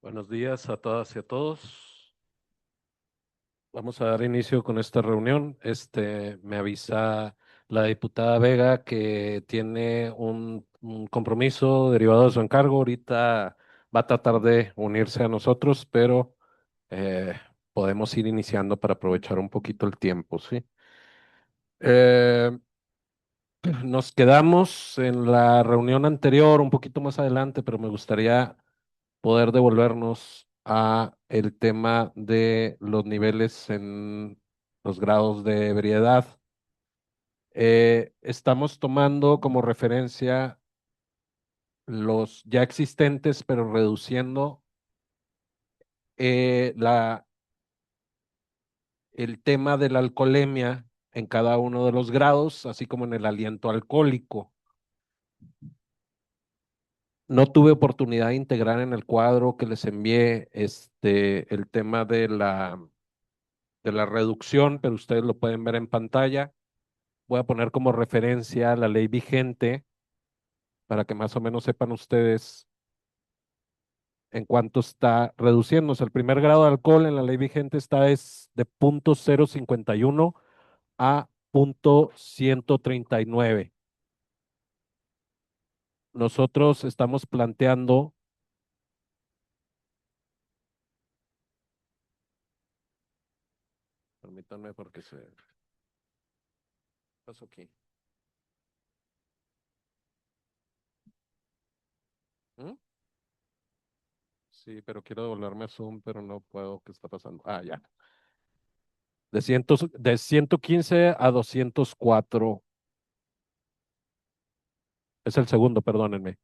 Buenos días a todas y a todos. Vamos a dar inicio con esta reunión. Me avisa la diputada Vega que tiene un compromiso derivado de su encargo. Ahorita va a tratar de unirse a nosotros, pero eh, podemos ir iniciando para aprovechar un poquito el tiempo, ¿sí? Eh, Nos quedamos en la reunión anterior, un poquito más adelante, pero me gustaría poder devolvernos a el tema de los niveles en los grados de ebriedad. Estamos tomando como referencia los ya existentes, pero reduciendo la, el tema de la alcoholemia en cada uno de los grados, así como en el aliento alcohólico. No tuve oportunidad de integrar en el cuadro que les envié el tema de la reducción, pero ustedes lo pueden ver en pantalla. Voy a poner como referencia la ley vigente para que más o menos sepan ustedes en cuánto está reduciéndose. El primer grado de alcohol en la ley vigente está es de 0.051 a 0.139. Nosotros estamos planteando, permítanme porque se pasó aquí. ¿Mm? Sí, pero quiero devolverme a Zoom, pero no puedo. ¿Qué está pasando? Ah, ya. De 115 a 204. Es el segundo, perdónenme.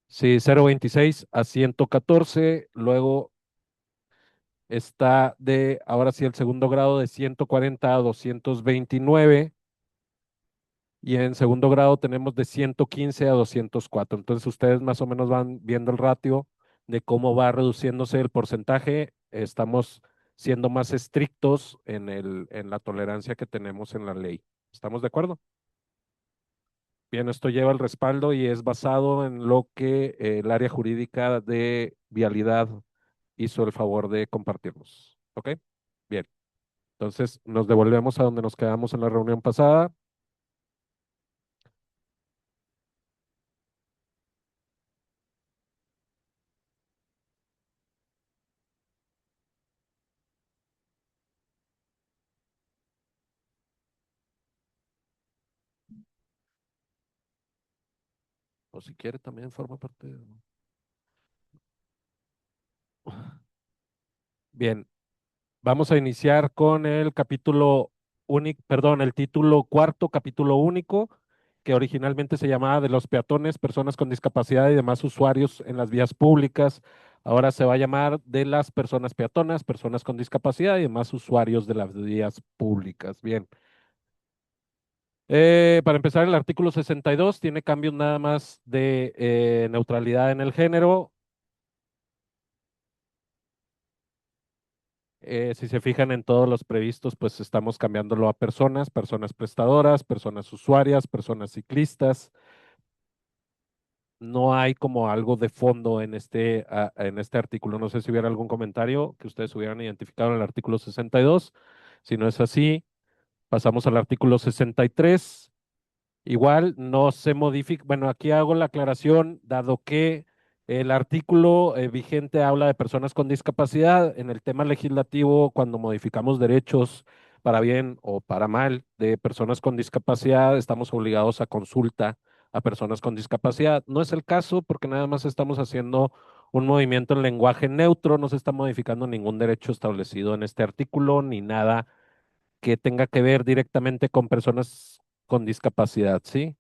Sí, 0.26 a 114. Luego está ahora sí, el segundo grado de 140 a 229. Y en segundo grado tenemos de 115 a 204. Entonces ustedes más o menos van viendo el ratio de cómo va reduciéndose el porcentaje. Estamos siendo más estrictos en la tolerancia que tenemos en la ley. ¿Estamos de acuerdo? Bien, esto lleva el respaldo y es basado en lo que el área jurídica de vialidad hizo el favor de compartirnos. ¿Ok? Bien, entonces nos devolvemos a donde nos quedamos en la reunión pasada. O si quiere también forma parte de... Bien, vamos a iniciar con el capítulo único, perdón, el título cuarto, capítulo único, que originalmente se llamaba de los peatones, personas con discapacidad y demás usuarios en las vías públicas. Ahora se va a llamar de las personas peatonas, personas con discapacidad y demás usuarios de las vías públicas. Bien. Para empezar, el artículo 62 tiene cambios nada más de neutralidad en el género. Si se fijan en todos los previstos, pues estamos cambiándolo a personas, personas prestadoras, personas usuarias, personas ciclistas. No hay como algo de fondo en este artículo. No sé si hubiera algún comentario que ustedes hubieran identificado en el artículo 62. Si no es así, pasamos al artículo 63. Igual no se modifica, bueno, aquí hago la aclaración, dado que el artículo vigente habla de personas con discapacidad, en el tema legislativo, cuando modificamos derechos para bien o para mal de personas con discapacidad, estamos obligados a consulta a personas con discapacidad. No es el caso porque nada más estamos haciendo un movimiento en lenguaje neutro, no se está modificando ningún derecho establecido en este artículo ni nada que tenga que ver directamente con personas con discapacidad, ¿sí?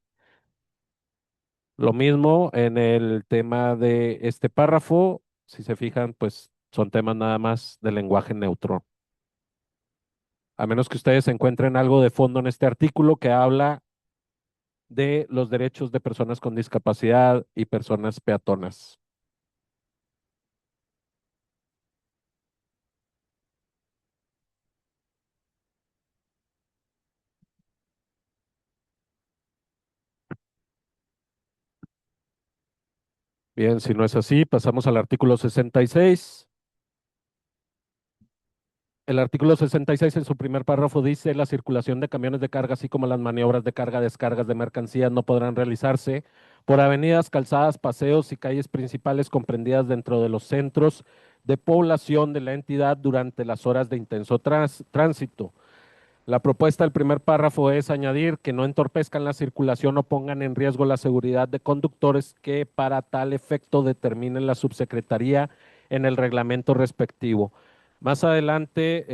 Lo mismo en el tema de este párrafo, si se fijan, pues son temas nada más de lenguaje neutro. A menos que ustedes encuentren algo de fondo en este artículo que habla de los derechos de personas con discapacidad y personas peatonas. Bien, si no es así, pasamos al artículo 66. El artículo 66 en su primer párrafo dice: la circulación de camiones de carga, así como las maniobras de carga, descargas de mercancías, no podrán realizarse por avenidas, calzadas, paseos y calles principales comprendidas dentro de los centros de población de la entidad durante las horas de intenso tránsito. La propuesta del primer párrafo es añadir que no entorpezcan la circulación o pongan en riesgo la seguridad de conductores que para tal efecto determine la subsecretaría en el reglamento respectivo. Más adelante,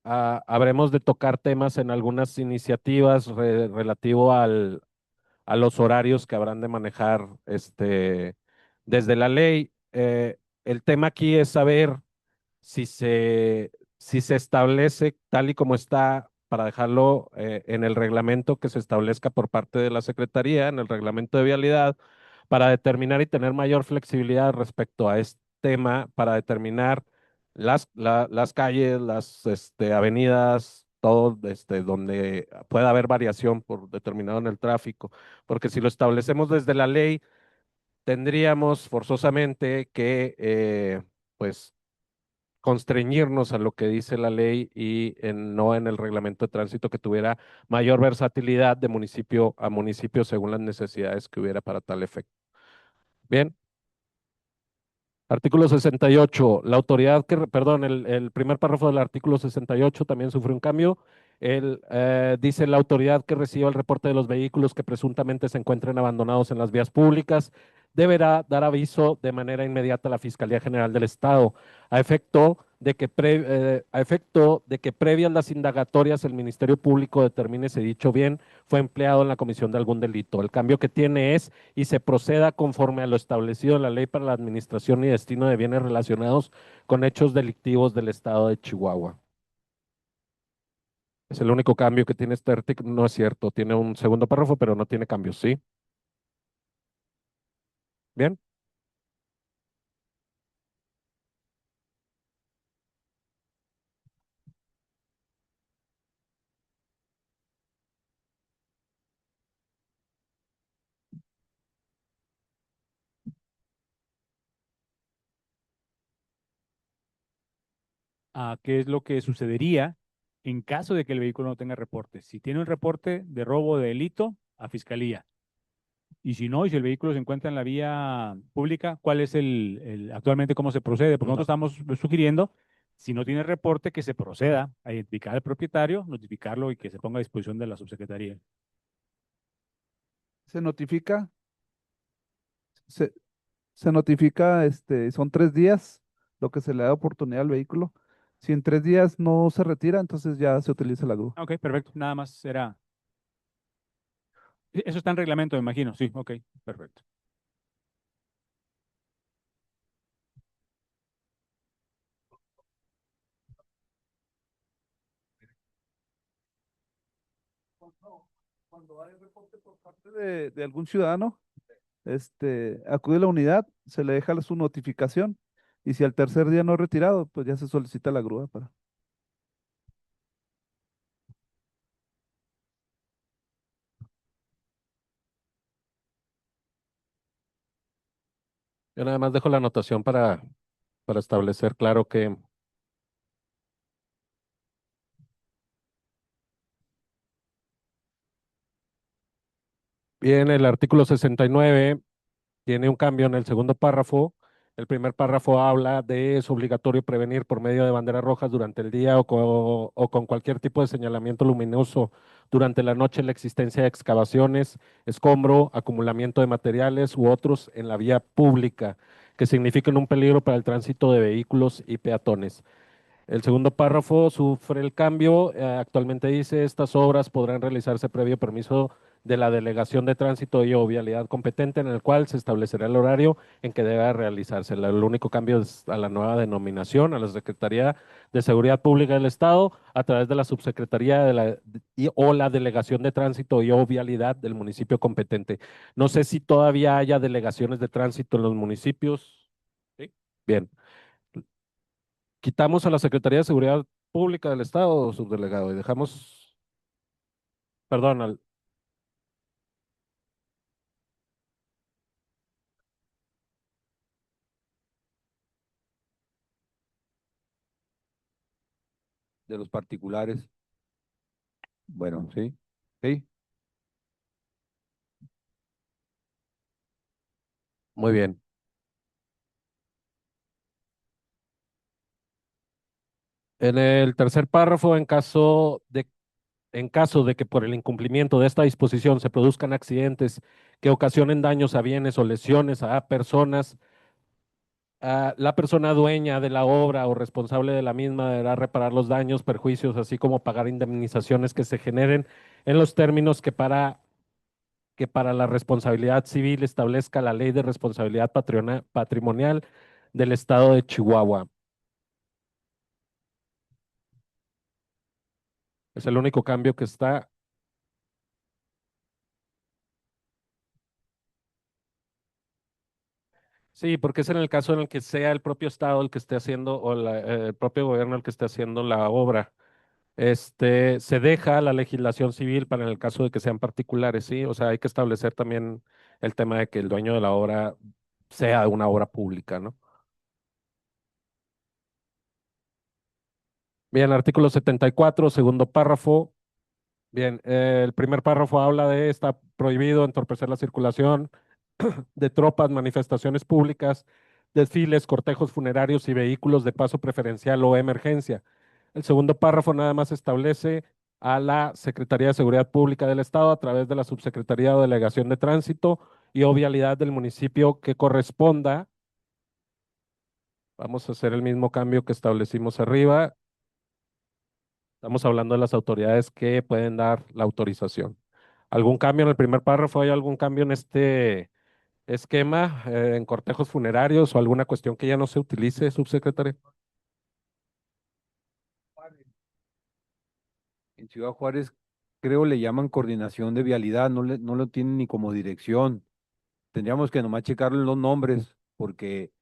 habremos de tocar temas en algunas iniciativas relativo a los horarios que habrán de manejar desde la ley. El tema aquí es saber si se, si se establece tal y como está, para dejarlo en el reglamento que se establezca por parte de la Secretaría, en el reglamento de vialidad, para determinar y tener mayor flexibilidad respecto a este tema, para determinar las calles, las avenidas, todo donde pueda haber variación por determinado en el tráfico, porque si lo establecemos desde la ley, tendríamos forzosamente que, pues, constreñirnos a lo que dice la ley y no en el reglamento de tránsito, que tuviera mayor versatilidad de municipio a municipio según las necesidades que hubiera para tal efecto. Bien. Artículo 68. La autoridad perdón, el primer párrafo del artículo 68 también sufre un cambio. Dice: la autoridad que reciba el reporte de los vehículos que presuntamente se encuentren abandonados en las vías públicas deberá dar aviso de manera inmediata a la Fiscalía General del Estado, a efecto de que previas las indagatorias el Ministerio Público determine si dicho bien fue empleado en la comisión de algún delito. El cambio que tiene es: y se proceda conforme a lo establecido en la Ley para la Administración y Destino de Bienes Relacionados con Hechos Delictivos del Estado de Chihuahua. Es el único cambio que tiene este artículo. No es cierto, tiene un segundo párrafo, pero no tiene cambios, ¿sí? Bien. A qué es lo que sucedería en caso de que el vehículo no tenga reporte. Si tiene un reporte de robo o de delito, a fiscalía. Y si no, y si el vehículo se encuentra en la vía pública, ¿cuál es actualmente cómo se procede? Porque nosotros estamos sugiriendo, si no tiene reporte, que se proceda a identificar al propietario, notificarlo y que se ponga a disposición de la subsecretaría. Se notifica, se, se notifica, son 3 días lo que se le da oportunidad al vehículo. Si en 3 días no se retira, entonces ya se utiliza la grúa. Ok, perfecto. Nada más era. Eso está en reglamento, me imagino. Sí, ok, perfecto. Cuando hay reporte por parte de algún ciudadano, acude a la unidad, se le deja su notificación y si al tercer día no es retirado, pues ya se solicita la grúa para. Yo nada más dejo la anotación para establecer claro que, bien, el artículo 69 tiene un cambio en el segundo párrafo. El primer párrafo habla de: es obligatorio prevenir por medio de banderas rojas durante el día o con cualquier tipo de señalamiento luminoso durante la noche la existencia de excavaciones, escombro, acumulamiento de materiales u otros en la vía pública que signifiquen un peligro para el tránsito de vehículos y peatones. El segundo párrafo sufre el cambio. Actualmente dice: estas obras podrán realizarse previo permiso de la Delegación de Tránsito y o Vialidad competente, en el cual se establecerá el horario en que debe realizarse. El único cambio es a la nueva denominación, a la Secretaría de Seguridad Pública del Estado, a través de la Subsecretaría o la Delegación de Tránsito y o Vialidad del municipio competente. No sé si todavía haya delegaciones de tránsito en los municipios. ¿Sí? Bien. Quitamos a la Secretaría de Seguridad Pública del Estado, subdelegado, y dejamos, perdón, de los particulares. Bueno, sí, sí. Muy bien. En el tercer párrafo, en caso de que por el incumplimiento de esta disposición se produzcan accidentes que ocasionen daños a bienes o lesiones a personas, la persona dueña de la obra o responsable de la misma deberá reparar los daños, perjuicios, así como pagar indemnizaciones que se generen en los términos que para la responsabilidad civil establezca la Ley de Responsabilidad Patrimonial del Estado de Chihuahua. Es el único cambio que está. Sí, porque es en el caso en el que sea el propio Estado el que esté haciendo o el propio gobierno el que esté haciendo la obra. Se deja la legislación civil para en el caso de que sean particulares, ¿sí? O sea, hay que establecer también el tema de que el dueño de la obra sea una obra pública, ¿no? Bien, artículo 74, segundo párrafo. Bien, el primer párrafo habla de está prohibido entorpecer la circulación de tropas, manifestaciones públicas, desfiles, cortejos funerarios y vehículos de paso preferencial o emergencia. El segundo párrafo nada más establece a la Secretaría de Seguridad Pública del Estado a través de la Subsecretaría o Delegación de Tránsito y o vialidad del municipio que corresponda. Vamos a hacer el mismo cambio que establecimos arriba. Estamos hablando de las autoridades que pueden dar la autorización. ¿Algún cambio en el primer párrafo? ¿Hay algún cambio en este esquema, en cortejos funerarios o alguna cuestión que ya no se utilice, subsecretario? En Ciudad Juárez creo le llaman coordinación de vialidad, no lo tienen ni como dirección. Tendríamos que nomás checarle los nombres, porque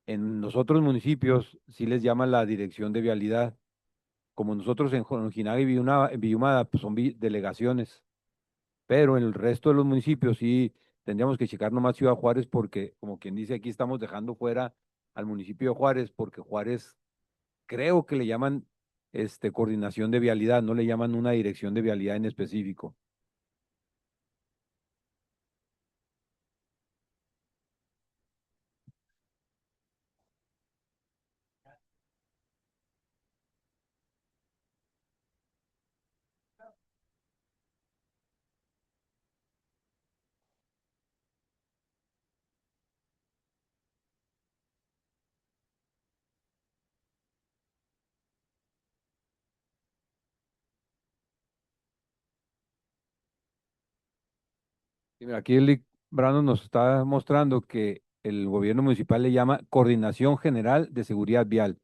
en los otros municipios sí les llaman la dirección de vialidad. Como nosotros en Ojinaga y Villumada, pues son delegaciones. Pero en el resto de los municipios sí tendríamos que checar nomás Ciudad Juárez, porque como quien dice, aquí estamos dejando fuera al municipio de Juárez, porque Juárez creo que le llaman coordinación de vialidad, no le llaman una dirección de vialidad en específico. Y mira, aquí el Brandon nos está mostrando que el gobierno municipal le llama Coordinación General de Seguridad Vial.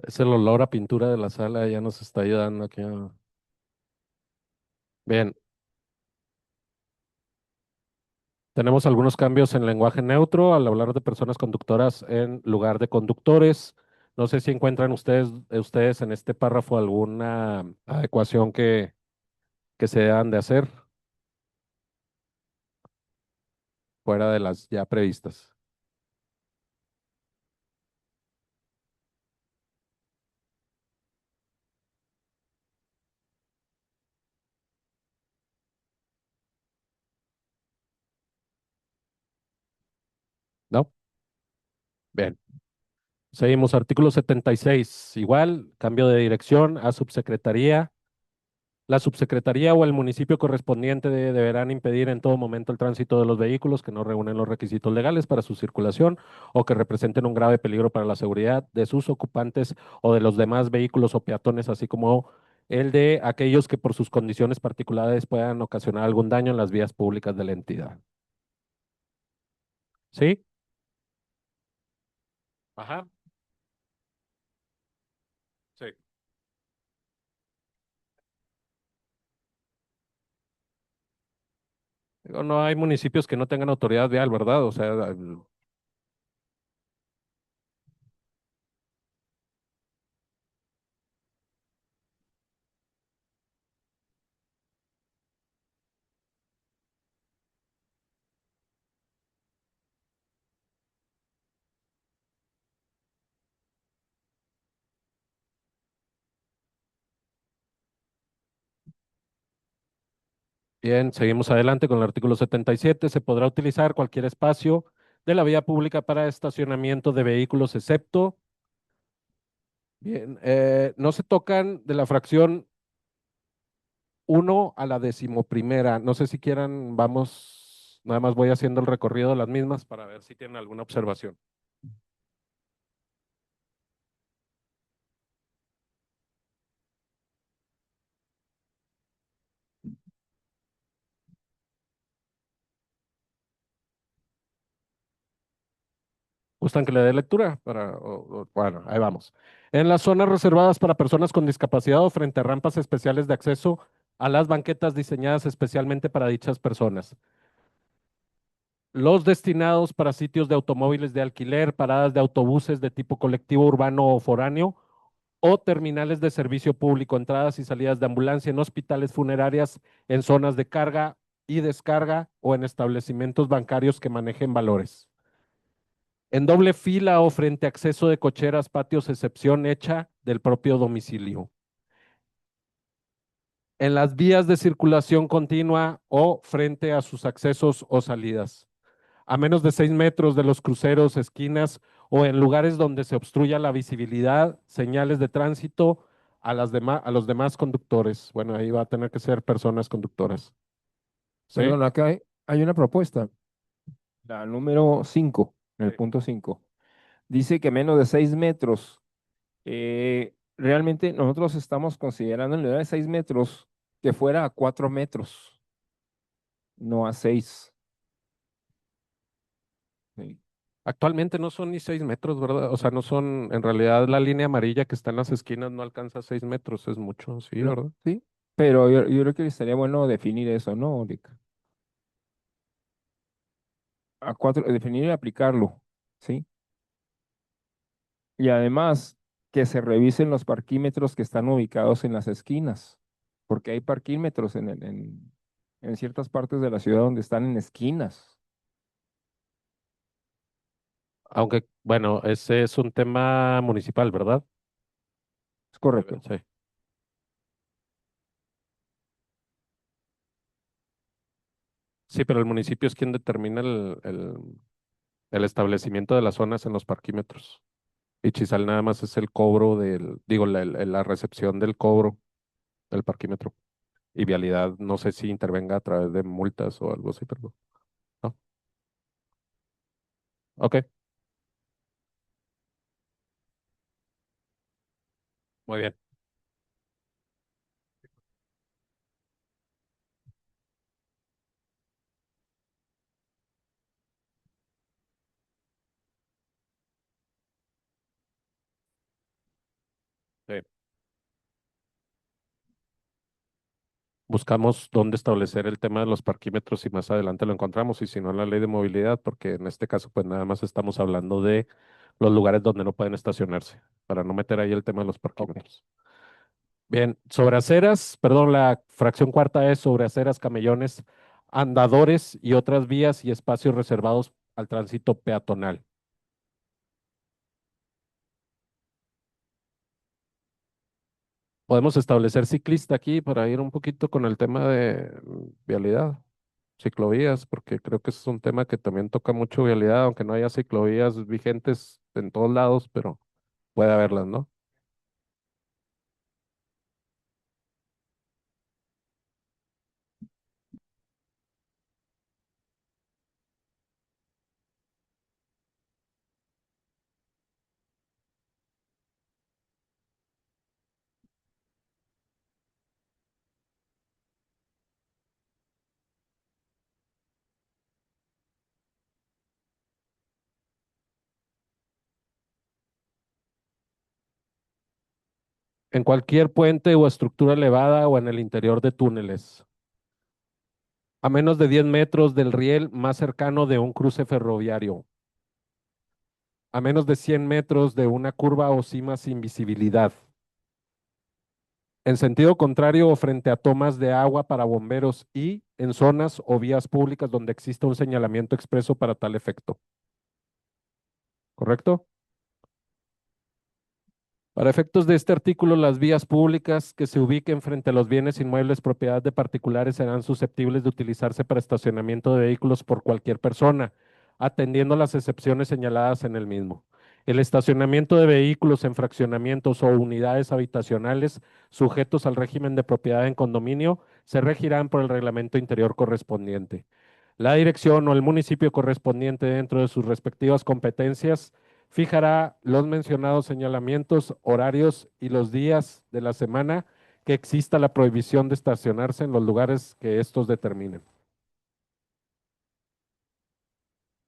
Es el olor a pintura de la sala, ya nos está ayudando aquí. Bien, tenemos algunos cambios en lenguaje neutro al hablar de personas conductoras en lugar de conductores. No sé si encuentran ustedes en este párrafo alguna adecuación que se han de hacer fuera de las ya previstas. ¿No? Bien. Seguimos, artículo 76. Igual, cambio de dirección a subsecretaría. La subsecretaría o el municipio correspondiente deberán impedir en todo momento el tránsito de los vehículos que no reúnen los requisitos legales para su circulación o que representen un grave peligro para la seguridad de sus ocupantes o de los demás vehículos o peatones, así como el de aquellos que por sus condiciones particulares puedan ocasionar algún daño en las vías públicas de la entidad. ¿Sí? Ajá. Sí. Digo, no hay municipios que no tengan autoridad vial, ¿verdad? O sea, bien, seguimos adelante con el artículo 77. Se podrá utilizar cualquier espacio de la vía pública para estacionamiento de vehículos, excepto, bien, no se tocan de la fracción 1 a la decimoprimera. No sé si quieran, vamos, nada más voy haciendo el recorrido de las mismas para ver si tienen alguna observación. ¿Gustan que le dé lectura? Bueno, ahí vamos. En las zonas reservadas para personas con discapacidad o frente a rampas especiales de acceso a las banquetas diseñadas especialmente para dichas personas. Los destinados para sitios de automóviles de alquiler, paradas de autobuses de tipo colectivo urbano o foráneo o terminales de servicio público, entradas y salidas de ambulancia en hospitales funerarias, en zonas de carga y descarga o en establecimientos bancarios que manejen valores. En doble fila o frente a acceso de cocheras, patios, excepción hecha del propio domicilio. En las vías de circulación continua o frente a sus accesos o salidas. A menos de 6 metros de los cruceros, esquinas o en lugares donde se obstruya la visibilidad, señales de tránsito a a los demás conductores. Bueno, ahí va a tener que ser personas conductoras. ¿Sí? Perdón, acá hay una propuesta, la número 5, en el Sí. punto 5. Dice que menos de 6 metros. Realmente nosotros estamos considerando en lugar de 6 metros que fuera a 4 metros, no a 6. Sí. Actualmente no son ni 6 metros, ¿verdad? O sea, no son, en realidad la línea amarilla que está en las esquinas no alcanza 6 metros, es mucho, sí, No, ¿verdad? sí, pero yo creo que estaría bueno definir eso, ¿no, Rick? A 4, definir y aplicarlo, ¿sí? Y además que se revisen los parquímetros que están ubicados en las esquinas, porque hay parquímetros en ciertas partes de la ciudad donde están en esquinas. Aunque, bueno, ese es un tema municipal, ¿verdad? Es correcto. Sí. Sí, pero el municipio es quien determina el establecimiento de las zonas en los parquímetros. Y Chizal nada más es el cobro digo, la recepción del cobro del parquímetro. Y vialidad, no sé si intervenga a través de multas o algo así, pero no. Ok, muy bien. Sí. Buscamos dónde establecer el tema de los parquímetros y más adelante lo encontramos, y si no en la ley de movilidad, porque en este caso pues nada más estamos hablando de los lugares donde no pueden estacionarse, para no meter ahí el tema de los Ok. parquímetros. Bien, sobre aceras, perdón, la fracción cuarta es sobre aceras, camellones, andadores y otras vías y espacios reservados al tránsito peatonal. Podemos establecer ciclista aquí para ir un poquito con el tema de vialidad, ciclovías, porque creo que ese es un tema que también toca mucho vialidad, aunque no haya ciclovías vigentes en todos lados, pero puede haberlas, ¿no? En cualquier puente o estructura elevada o en el interior de túneles. a menos de 10 metros del riel más cercano de un cruce ferroviario, a menos de 100 metros de una curva o cima sin visibilidad, en sentido contrario o frente a tomas de agua para bomberos y en zonas o vías públicas donde exista un señalamiento expreso para tal efecto. ¿Correcto? Para efectos de este artículo, las vías públicas que se ubiquen frente a los bienes inmuebles propiedad de particulares serán susceptibles de utilizarse para estacionamiento de vehículos por cualquier persona, atendiendo las excepciones señaladas en el mismo. El estacionamiento de vehículos en fraccionamientos o unidades habitacionales sujetos al régimen de propiedad en condominio se regirán por el reglamento interior correspondiente. La dirección o el municipio correspondiente dentro de sus respectivas competencias fijará los mencionados señalamientos, horarios y los días de la semana que exista la prohibición de estacionarse en los lugares que estos determinen.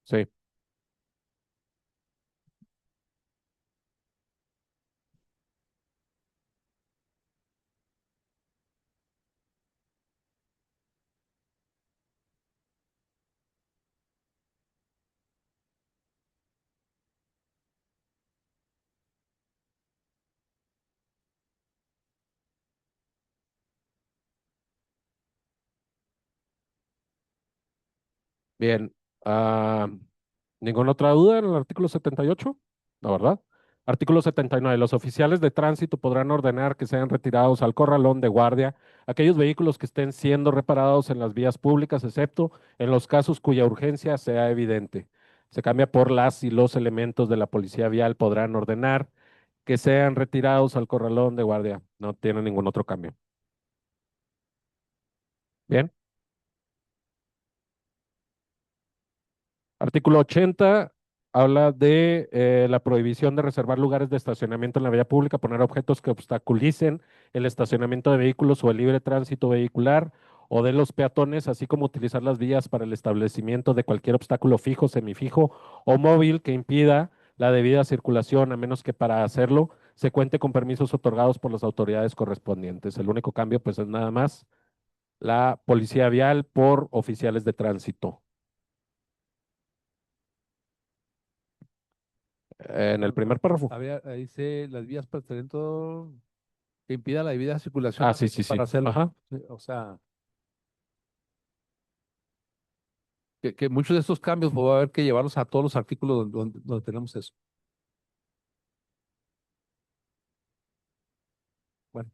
Sí, bien. ¿Ninguna otra duda en el artículo 78? ¿La verdad? Artículo 79. Los oficiales de tránsito podrán ordenar que sean retirados al corralón de guardia aquellos vehículos que estén siendo reparados en las vías públicas, excepto en los casos cuya urgencia sea evidente. Se cambia por las y los elementos de la policía vial podrán ordenar que sean retirados al corralón de guardia. No tiene ningún otro cambio. Bien. Artículo 80 habla de la prohibición de reservar lugares de estacionamiento en la vía pública, poner objetos que obstaculicen el estacionamiento de vehículos o el libre tránsito vehicular o de los peatones, así como utilizar las vías para el establecimiento de cualquier obstáculo fijo, semifijo o móvil que impida la debida circulación, a menos que para hacerlo se cuente con permisos otorgados por las autoridades correspondientes. El único cambio, pues, es nada más la policía vial por oficiales de tránsito. En el primer párrafo. Ahí dice las vías para el talento que impida la debida circulación Ah, sí, sí, sí. para hacerlo. Ajá. Sí, o sea, que muchos de estos cambios pues, va a haber que llevarlos a todos los artículos donde tenemos eso. Bueno,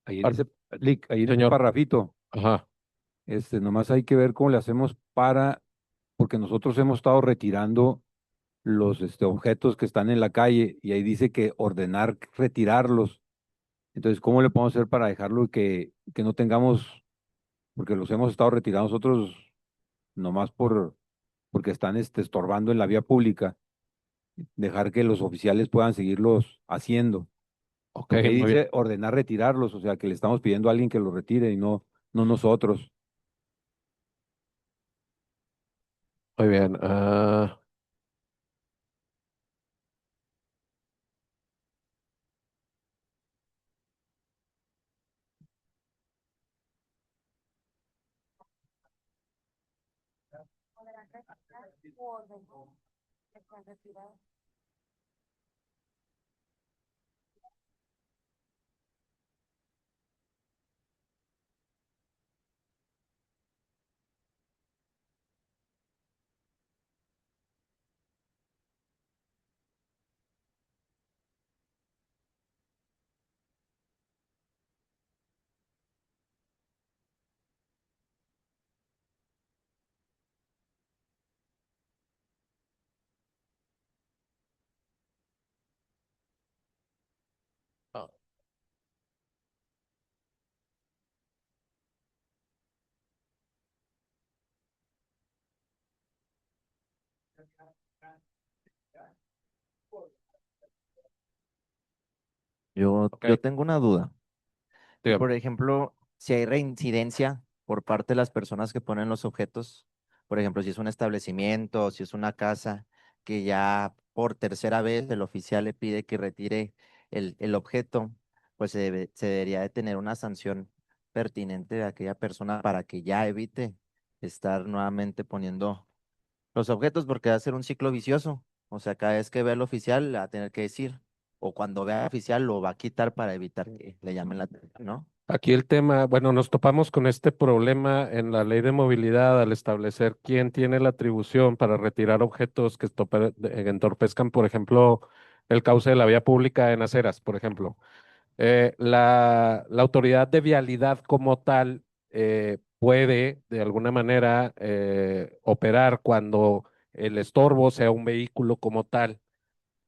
Ahí en Ar- ese, Lic, ahí en ese Señor. parrafito, Ajá. nomás hay que ver cómo le hacemos porque nosotros hemos estado retirando los objetos que están en la calle y ahí dice que ordenar retirarlos. Entonces, ¿cómo le podemos hacer para dejarlo y que no tengamos, porque los hemos estado retirando nosotros nomás porque están estorbando en la vía pública, dejar que los oficiales puedan seguirlos haciendo? Ok, Porque ahí muy bien. dice ordenar retirarlos, o sea, que le estamos pidiendo a alguien que los retire y no nosotros. Muy bien. Ah, Ok, Yo tengo una duda. dígame. Por ejemplo, si hay reincidencia por parte de las personas que ponen los objetos, por ejemplo, si es un establecimiento, si es una casa, que ya por tercera vez el oficial le pide que retire el objeto, pues se debería de tener una sanción pertinente de aquella persona para que ya evite estar nuevamente poniendo los objetos, porque va a ser un ciclo vicioso. O sea, cada vez que vea al oficial, le va a tener que decir, o cuando vea al oficial, lo va a quitar para evitar que le llamen la atención, ¿no? Aquí el tema, bueno, nos topamos con este problema en la ley de movilidad al establecer quién tiene la atribución para retirar objetos que entorpezcan, por ejemplo, el cauce de la vía pública en aceras, por ejemplo. La autoridad de vialidad como tal puede, de alguna manera, operar cuando el estorbo sea un vehículo como tal,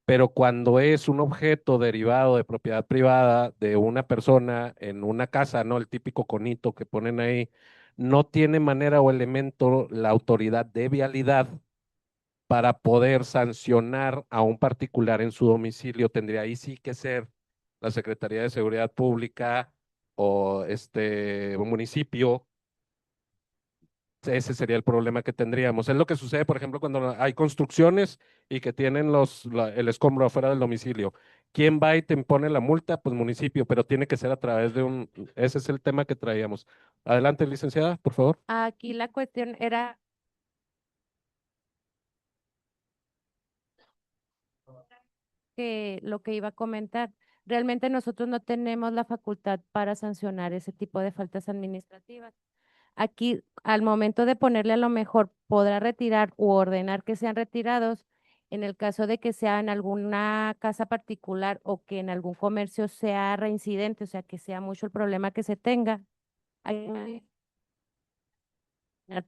pero cuando es un objeto derivado de propiedad privada de una persona en una casa, ¿no? El típico conito que ponen ahí, no tiene manera o elemento la autoridad de vialidad para poder sancionar a un particular en su domicilio. Tendría ahí sí que ser la Secretaría de Seguridad Pública o un municipio. Ese sería el problema que tendríamos. Es lo que sucede, por ejemplo, cuando hay construcciones y que tienen el escombro afuera del domicilio. ¿Quién va y te impone la multa? Pues municipio, pero tiene que ser a través de un... Ese es el tema que traíamos. Adelante, licenciada, por favor. Aquí la cuestión era que lo que iba a comentar. Realmente nosotros no tenemos la facultad para sancionar ese tipo de faltas administrativas. Aquí, al momento de ponerle a lo mejor, podrá retirar u ordenar que sean retirados en el caso de que sea en alguna casa particular o que en algún comercio sea reincidente, o sea, que sea mucho el problema que se tenga. Hay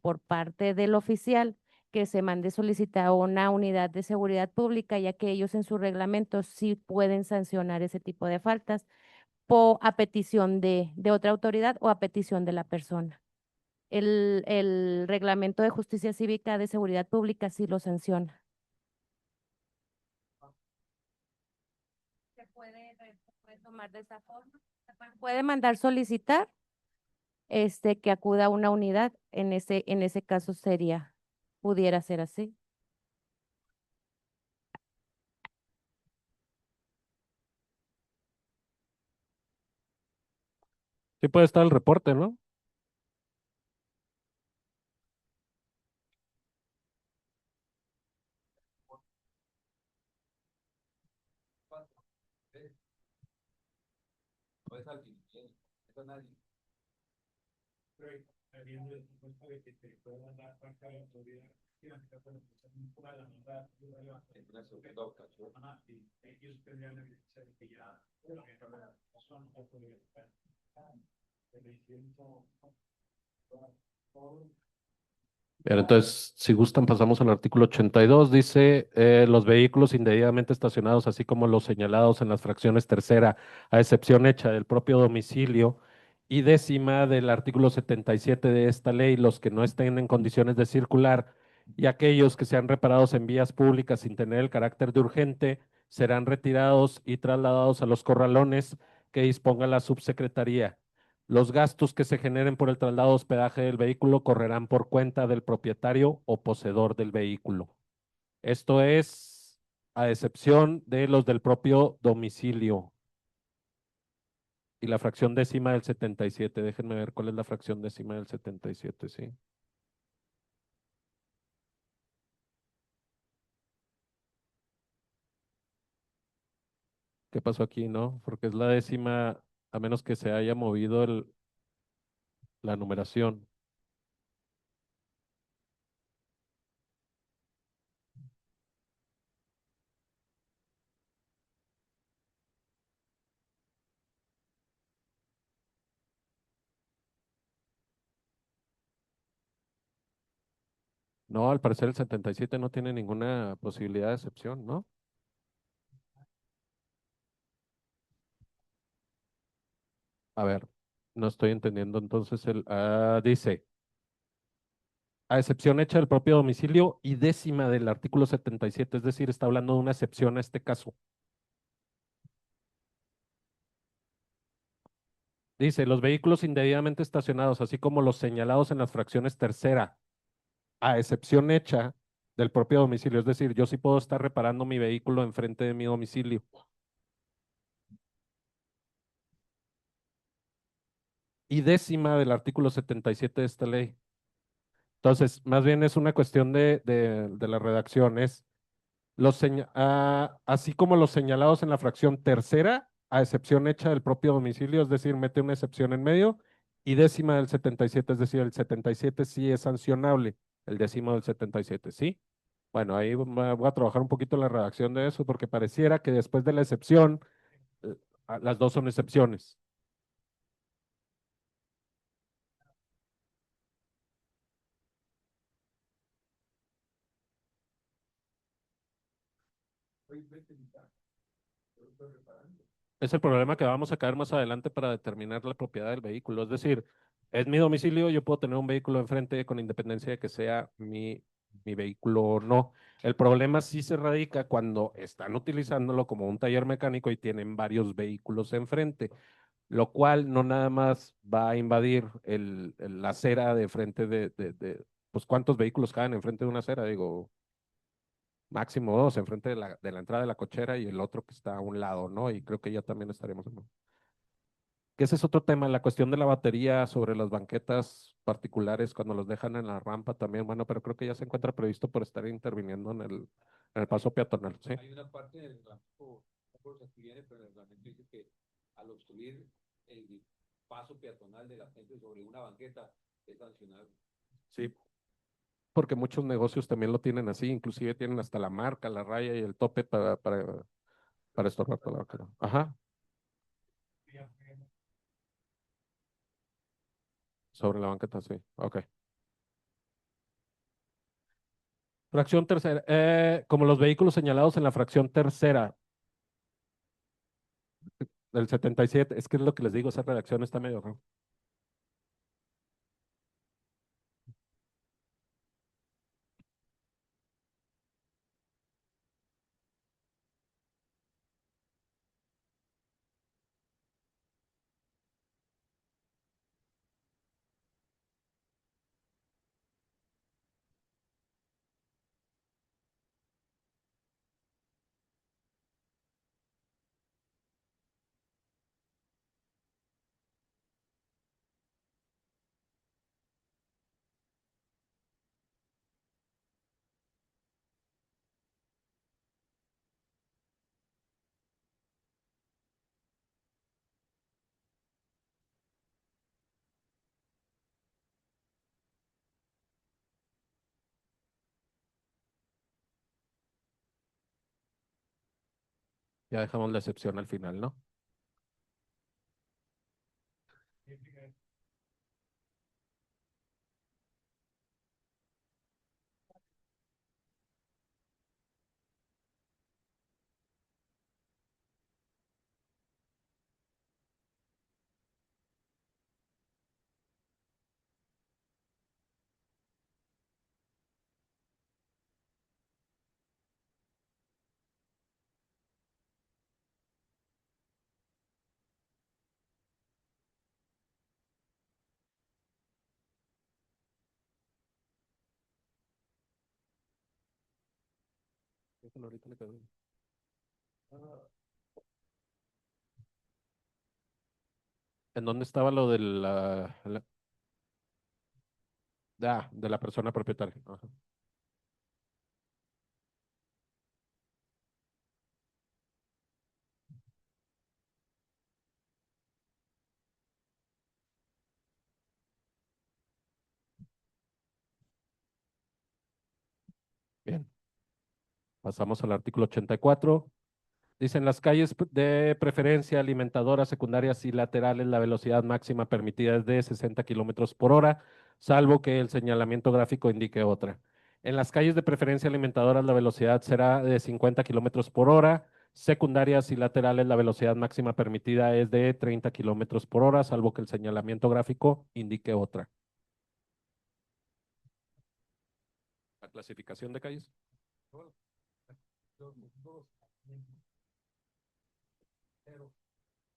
por parte del oficial que se mande solicitar una unidad de seguridad pública, ya que ellos en sus reglamentos sí pueden sancionar ese tipo de faltas a petición de otra autoridad o a petición de la persona. El reglamento de justicia cívica de seguridad pública sí lo sanciona. Se puede tomar de esa forma. Se puede mandar solicitar que acuda a una unidad. En ese caso pudiera ser así. Sí puede estar el reporte, ¿no? Bien, entonces, si gustan, pasamos al artículo 82. Dice, los vehículos indebidamente estacionados, así como los señalados en las fracciones tercera, a excepción hecha del propio domicilio, y décima del artículo 77 de esta ley, los que no estén en condiciones de circular y aquellos que sean reparados en vías públicas sin tener el carácter de urgente, serán retirados y trasladados a los corralones que disponga la subsecretaría. Los gastos que se generen por el traslado o hospedaje del vehículo correrán por cuenta del propietario o poseedor del vehículo. Esto es a excepción de los del propio domicilio. Y la fracción décima del 77. Déjenme ver cuál es la fracción décima del 77, ¿sí? ¿Qué pasó aquí, no? Porque es la décima, a menos que se haya movido la numeración. No, al parecer el 77 no tiene ninguna posibilidad de excepción, ¿no? A ver, no estoy entendiendo entonces dice, a excepción hecha del propio domicilio y décima del artículo 77, es decir, está hablando de una excepción a este caso. Dice, los vehículos indebidamente estacionados, así como los señalados en las fracciones tercera, a excepción hecha del propio domicilio. Es decir, yo sí puedo estar reparando mi vehículo enfrente de mi domicilio. Y décima del artículo 77 de esta ley. Entonces, más bien es una cuestión de la redacción. Es así como los señalados en la fracción tercera, a excepción hecha del propio domicilio, es decir, mete una excepción en medio, y décima del 77, es decir, el 77 sí es sancionable, el décimo del 77, ¿sí? Bueno, ahí voy a trabajar un poquito en la redacción de eso, porque pareciera que después de la excepción, eh, las dos son excepciones. Es el problema que vamos a caer más adelante para determinar la propiedad del vehículo. Es decir, es mi domicilio, yo puedo tener un vehículo enfrente con independencia de que sea mi vehículo o no. El problema sí se radica cuando están utilizándolo como un taller mecánico y tienen varios vehículos enfrente, lo cual no nada más va a invadir la acera de frente pues cuántos vehículos caen enfrente de una acera, digo, máximo dos, enfrente de la entrada de la cochera y el otro que está a un lado, ¿no? Y creo que ya también estaremos. Que ese es otro tema, la cuestión de la batería sobre las banquetas particulares cuando los dejan en la rampa también, bueno, pero creo que ya se encuentra previsto por estar interviniendo en el paso peatonal, ¿sí? Hay una parte del reglamento, no recuerdo si aquí viene, pero el reglamento dice que al obstruir el paso peatonal de la gente sobre una banqueta es sancionable. Sí, porque muchos negocios también lo tienen así, inclusive tienen hasta la marca, la raya y el tope para estorbar toda la banqueta. Ajá, sobre la banqueta, sí, ok. Fracción tercera, como los vehículos señalados en la fracción tercera del 77, es que es lo que les digo, esa redacción está medio raro. Ya dejamos la excepción al final, ¿no? Déjalo ahorita le quedo. ¿En dónde estaba lo de de la persona propietaria? Ajá. Bien, pasamos al artículo 84. Dicen las calles de preferencia alimentadoras secundarias y laterales, la velocidad máxima permitida es de 60 kilómetros por hora, salvo que el señalamiento gráfico indique otra. En las calles de preferencia alimentadoras, la velocidad será de 50 kilómetros por hora. Secundarias y laterales, la velocidad máxima permitida es de 30 kilómetros por hora, salvo que el señalamiento gráfico indique otra. La clasificación de calles.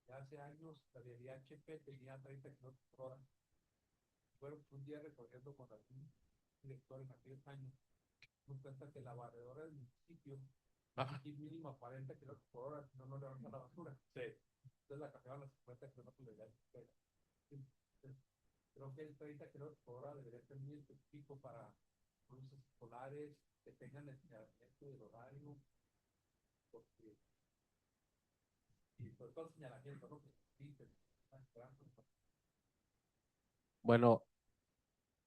Ya hace años la de HP tenía 30 kilómetros por hora. Fueron un día recorriendo con algún director en aquellos años. Nos cuenta que la barredora del municipio aquí mínimo a 40 kilómetros por hora, si no, no levanta la basura. Sí. Entonces la cambiaban a 50 kilómetros de HP. Creo que el 30 kilómetros por hora debería ser muy específico para cruces escolares que tengan el señalamiento del horario, porque, y sobre todo el señalamiento, ¿no? Que sí, que están esperando. Bueno,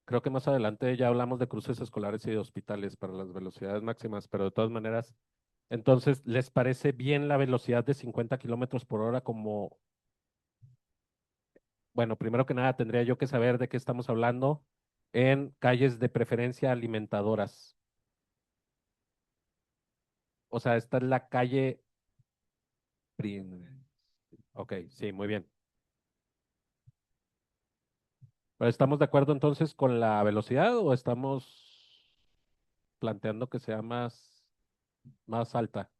creo que más adelante ya hablamos de cruces escolares y de hospitales para las velocidades máximas, pero de todas maneras, entonces, ¿les parece bien la velocidad de 50 kilómetros por hora como, bueno, primero que nada tendría yo que saber de qué estamos hablando en calles de preferencia alimentadoras? O sea, esta es la calle. Ok, sí, muy bien. Pero ¿estamos de acuerdo entonces con la velocidad o estamos planteando que sea más alta?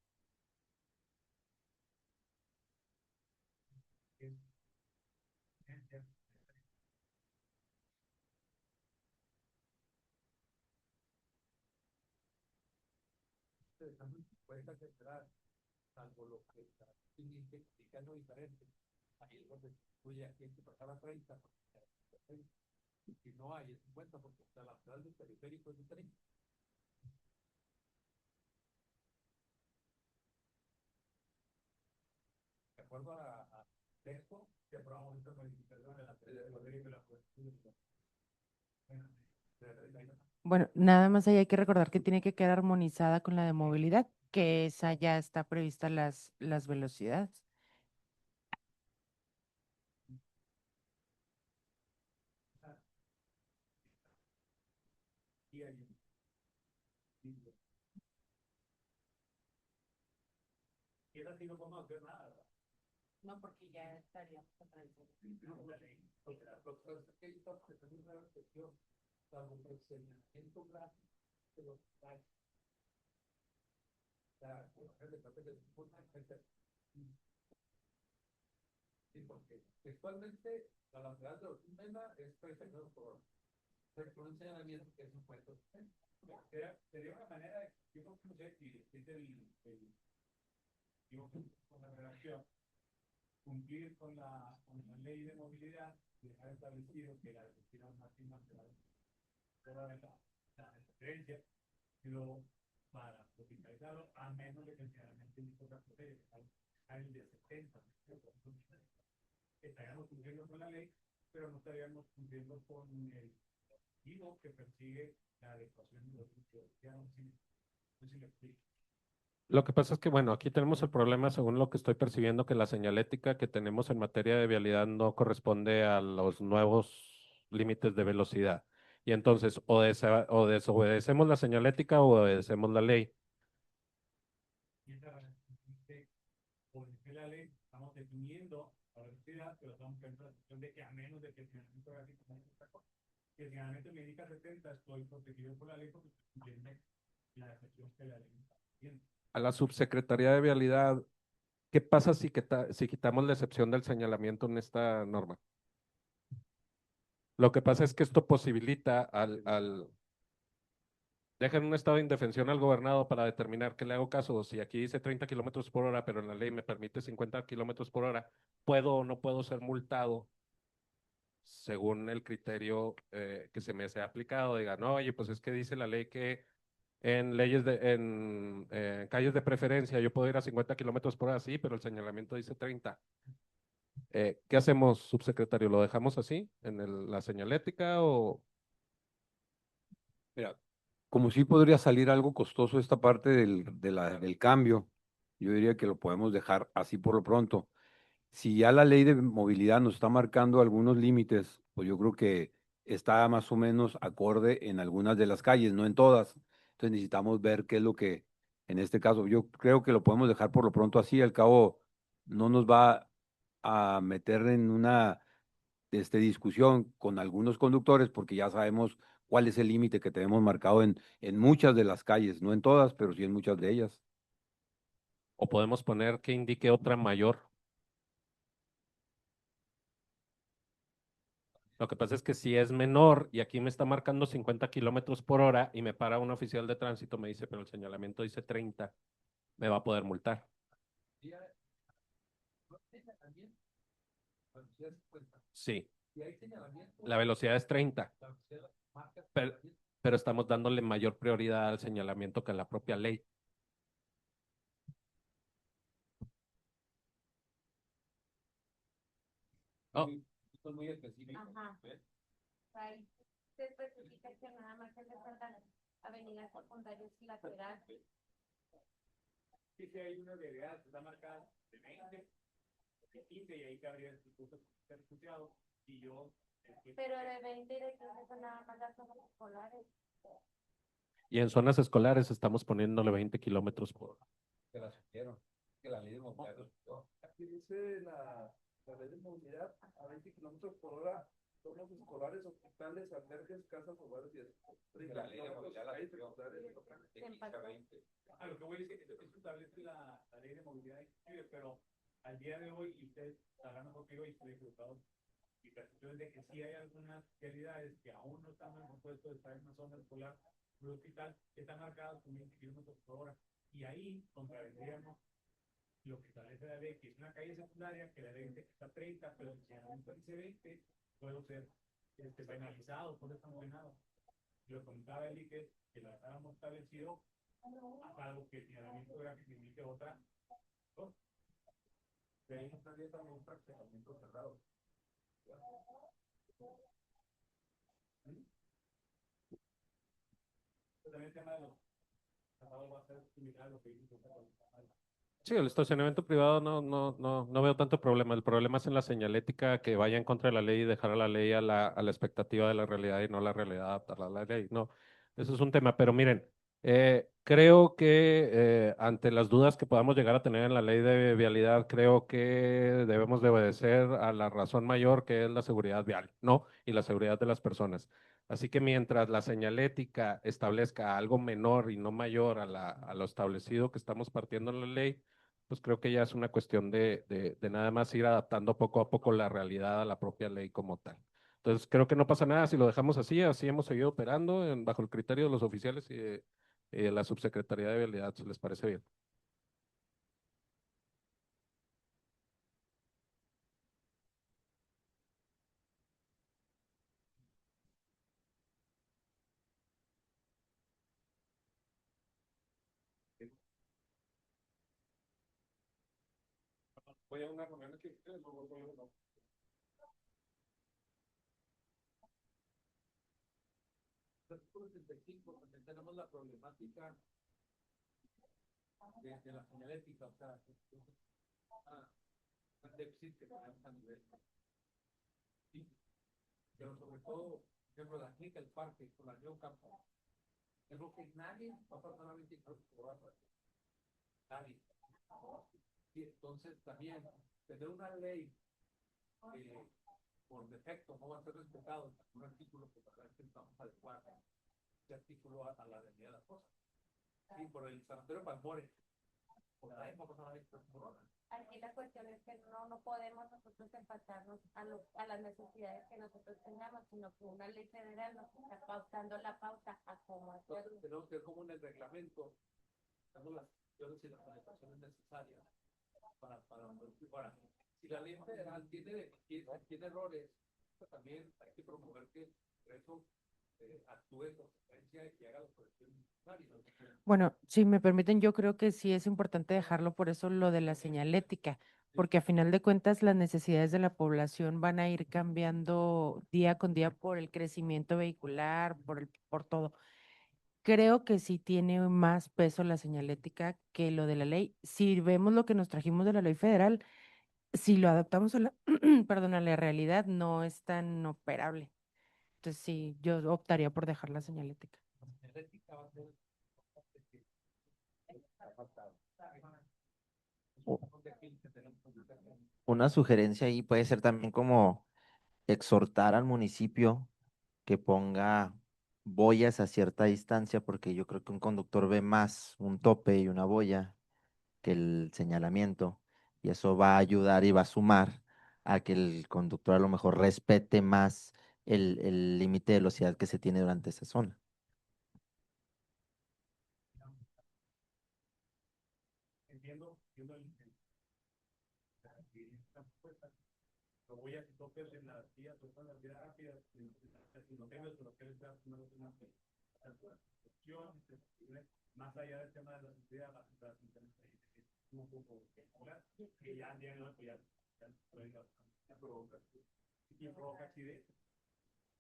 Cuenta que será, salvo lo que está indicando diferente. Ahí es donde incluye aquí hay que pasar a 30. Si no hay, es 50, porque la ciudad del periférico es de 30. De acuerdo a texto que aprobamos esta modificación de la periférico y la juventud. Bueno, nada más ahí hay que recordar que tiene que quedar armonizada con la de movilidad, que esa ya está prevista las velocidades. Y así no podemos hacer nada. No, porque ya estaría La ley. Porque las cosas que hay que tener una reflexión, salvo que el señalamiento gráfico de los detalles. O sea, de parte de sí, porque textualmente la lateral de Ortúmena es 30 kilómetros por hora. Pero con un señalamiento que es un puesto. Sería una manera de, yo creo que no sé si es digo, con la redacción, cumplir con la ley de movilidad, dejar establecido que la velocidad máxima será la referencia, pero para tropicalizarlo, a menos de que el señalamiento indique otra cosa, el de 70, estaríamos cumpliendo con la ley, pero no estaríamos cumpliendo con el objetivo que persigue la adecuación de los sitios. Ya no sé si le explico. Lo que pasa es que, bueno, aquí tenemos el problema, según lo que estoy percibiendo, que la señalética que tenemos en materia de vialidad no corresponde a los nuevos límites de velocidad. Y entonces, o desobedecemos la señalética o obedecemos la ley. Y esa por la ley estamos definiendo la velocidad, pero estamos teniendo la cuestión de que a menos de que el señalamiento gráfico no es otra cosa. Si el señalamiento me indica 70, estoy protegido por la ley porque estoy cumpliendo la excepción que la ley está haciendo. A la Subsecretaría de Vialidad, ¿qué pasa si quitamos la excepción del señalamiento en esta norma? Lo que pasa es que esto posibilita deja en un estado de indefensión al gobernado para determinar qué le hago caso. Si aquí dice 30 kilómetros por hora, pero en la ley me permite 50 kilómetros por hora, ¿puedo o no puedo ser multado según el criterio que se me sea aplicado? Diga, no, oye, pues es que dice la ley que en calles de preferencia yo puedo ir a 50 kilómetros por hora, sí, pero el señalamiento dice 30. ¿Qué hacemos, subsecretario? ¿Lo dejamos así en la señalética o...? Mira, como sí podría salir algo costoso esta parte del cambio, yo diría que lo podemos dejar así por lo pronto. Si ya la ley de movilidad nos está marcando algunos límites, pues yo creo que está más o menos acorde en algunas de las calles, no en todas. Entonces necesitamos ver qué es lo que, en este caso, yo creo que lo podemos dejar por lo pronto así. Al cabo, no nos va a meter en una discusión con algunos conductores porque ya sabemos cuál es el límite que tenemos marcado en muchas de las calles, no en todas, pero sí en muchas de ellas. ¿O podemos poner que indique otra mayor? Lo que pasa es que si es menor y aquí me está marcando 50 kilómetros por hora y me para un oficial de tránsito, me dice, pero el señalamiento dice 30, me va a poder multar. Sí, la velocidad es 30, pero, pero estamos dándole mayor prioridad al señalamiento que a la propia ley. Oh, Ajá. Ahí se especifica que nada más es de las avenidas secundarias y laterales. Sí, sí, hay una vialidad que está marcada de 20, de 15, y ahí cabría el circuito ser escuchado. Y yo. Pero de 20 y de 15 son nada más las zonas escolares. y en zonas escolares estamos poniéndole 20 kilómetros por hora. Que la supieron, que la ley de movilidad. Aquí dice la ley de movilidad a 20 kilómetros por hora, zonas escolares, hospitales, albergues, casas, hogares y eso. La ley de movilidad la supió. A lo que voy a decir, eso establece la ley de movilidad inclusive, pero al día de hoy, y ustedes sabrán mejor que yo, y estoy equivocado, y percepción de que sí hay algunas realidades que aún no están en el puesto de estar en una zona escolar, un hospital, que están marcadas con 20 kilómetros por hora. Y ahí contravendríamos lo que establece la ley, que es una calle secundaria, que la ley dice que está 30, pero el señalamiento dice 20, puede ser penalizado, puede ser sancionado. Lo comentaba Eli que la estábamos establecido a algo que el señalamiento era que limite otra. ¿No? De ahí no estaría también un fraccionamiento cerrado. También el tema de los cerrados va a ser similar a lo que dice. Sí, el estacionamiento privado no veo tanto problema. El problema es en la señalética que vaya en contra de la ley y dejar a la ley a la expectativa de la realidad y no la realidad adaptarla a la ley. No, eso es un tema. Pero miren, creo que ante las dudas que podamos llegar a tener en la ley de vialidad, creo que debemos de obedecer a la razón mayor que es la seguridad vial, ¿no? Y la seguridad de las personas. Así que mientras la señalética establezca algo menor y no mayor a lo establecido que estamos partiendo en la ley, pues creo que ya es una cuestión de nada más ir adaptando poco a poco la realidad a la propia ley como tal. Entonces creo que no pasa nada si lo dejamos así, así hemos seguido operando bajo el criterio de los oficiales y de la Subsecretaría de Vialidad, si les parece bien. Voy a una reunión aquí, luego no. Artículo 65, también tenemos la problemática de la señalética, o sea, un déficit que tenemos a nivel. Sí, pero sobre todo, por ejemplo, la clínica, el parque, con la Río Campo, es lo que nadie va a pasar a 24 horas. Nadie. Y entonces también tener una ley por defecto no va a ser respetado un artículo que para que estamos adecuados ese artículo a la realidad de las cosas. Sí, por el sanatorio Palmore, por ahí vamos a ver por hora. Aquí la cuestión es que no podemos nosotros empatarnos a las necesidades que nosotros tengamos, sino que una ley federal nos está pautando la pauta a cómo hacerlo. Entonces tenemos que ver cómo en el reglamento dando las acciones y las adecuaciones necesarias para si la ley federal tiene errores, pues también hay que promover que eso actúe en consecuencia y haga las correcciones necesarias. Bueno, si me permiten, yo creo que sí es importante dejarlo por eso lo de la señalética, porque a final de cuentas las necesidades de la población van a ir cambiando día con día por el crecimiento vehicular, por todo. Creo que sí tiene más peso la señalética que lo de la ley. Si vemos lo que nos trajimos de la ley federal, si lo adaptamos a la, perdón, a la realidad, no es tan operable. Entonces sí, yo optaría por dejar la señalética. La señalética va a ser Una sugerencia ahí puede ser también como exhortar al municipio que ponga boyas a cierta distancia, porque yo creo que un conductor ve más un tope y una boya que el señalamiento, y eso va a ayudar y va a sumar a que el conductor a lo mejor respete más el límite de velocidad que se tiene durante esa zona. Entiendo lo voy a toques en las vías, en las vías rápidas, si no tengo pero que les da una opción, más allá del tema de la seguridad, un poco que ya provoca accidentes.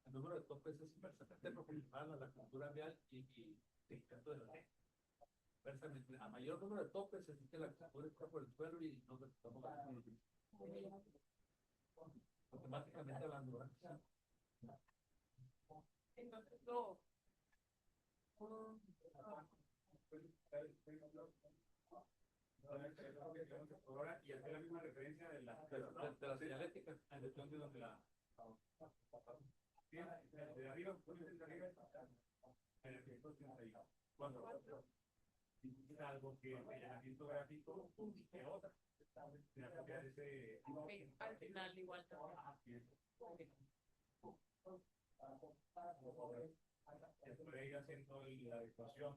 El número de topes es inversamente proporcional a la cultura vial y intento de la ley. A mayor número de topes se dice que la cultura está por el suelo y no estamos automáticamente hablando. Entonces, y hacer la misma referencia de la señalética, en cuestión de donde la de arriba, de arriba, en el proyecto ahí. Cuando algo que el llenamiento gráfico que otra. Al final igual Por ahí haciendo la adecuación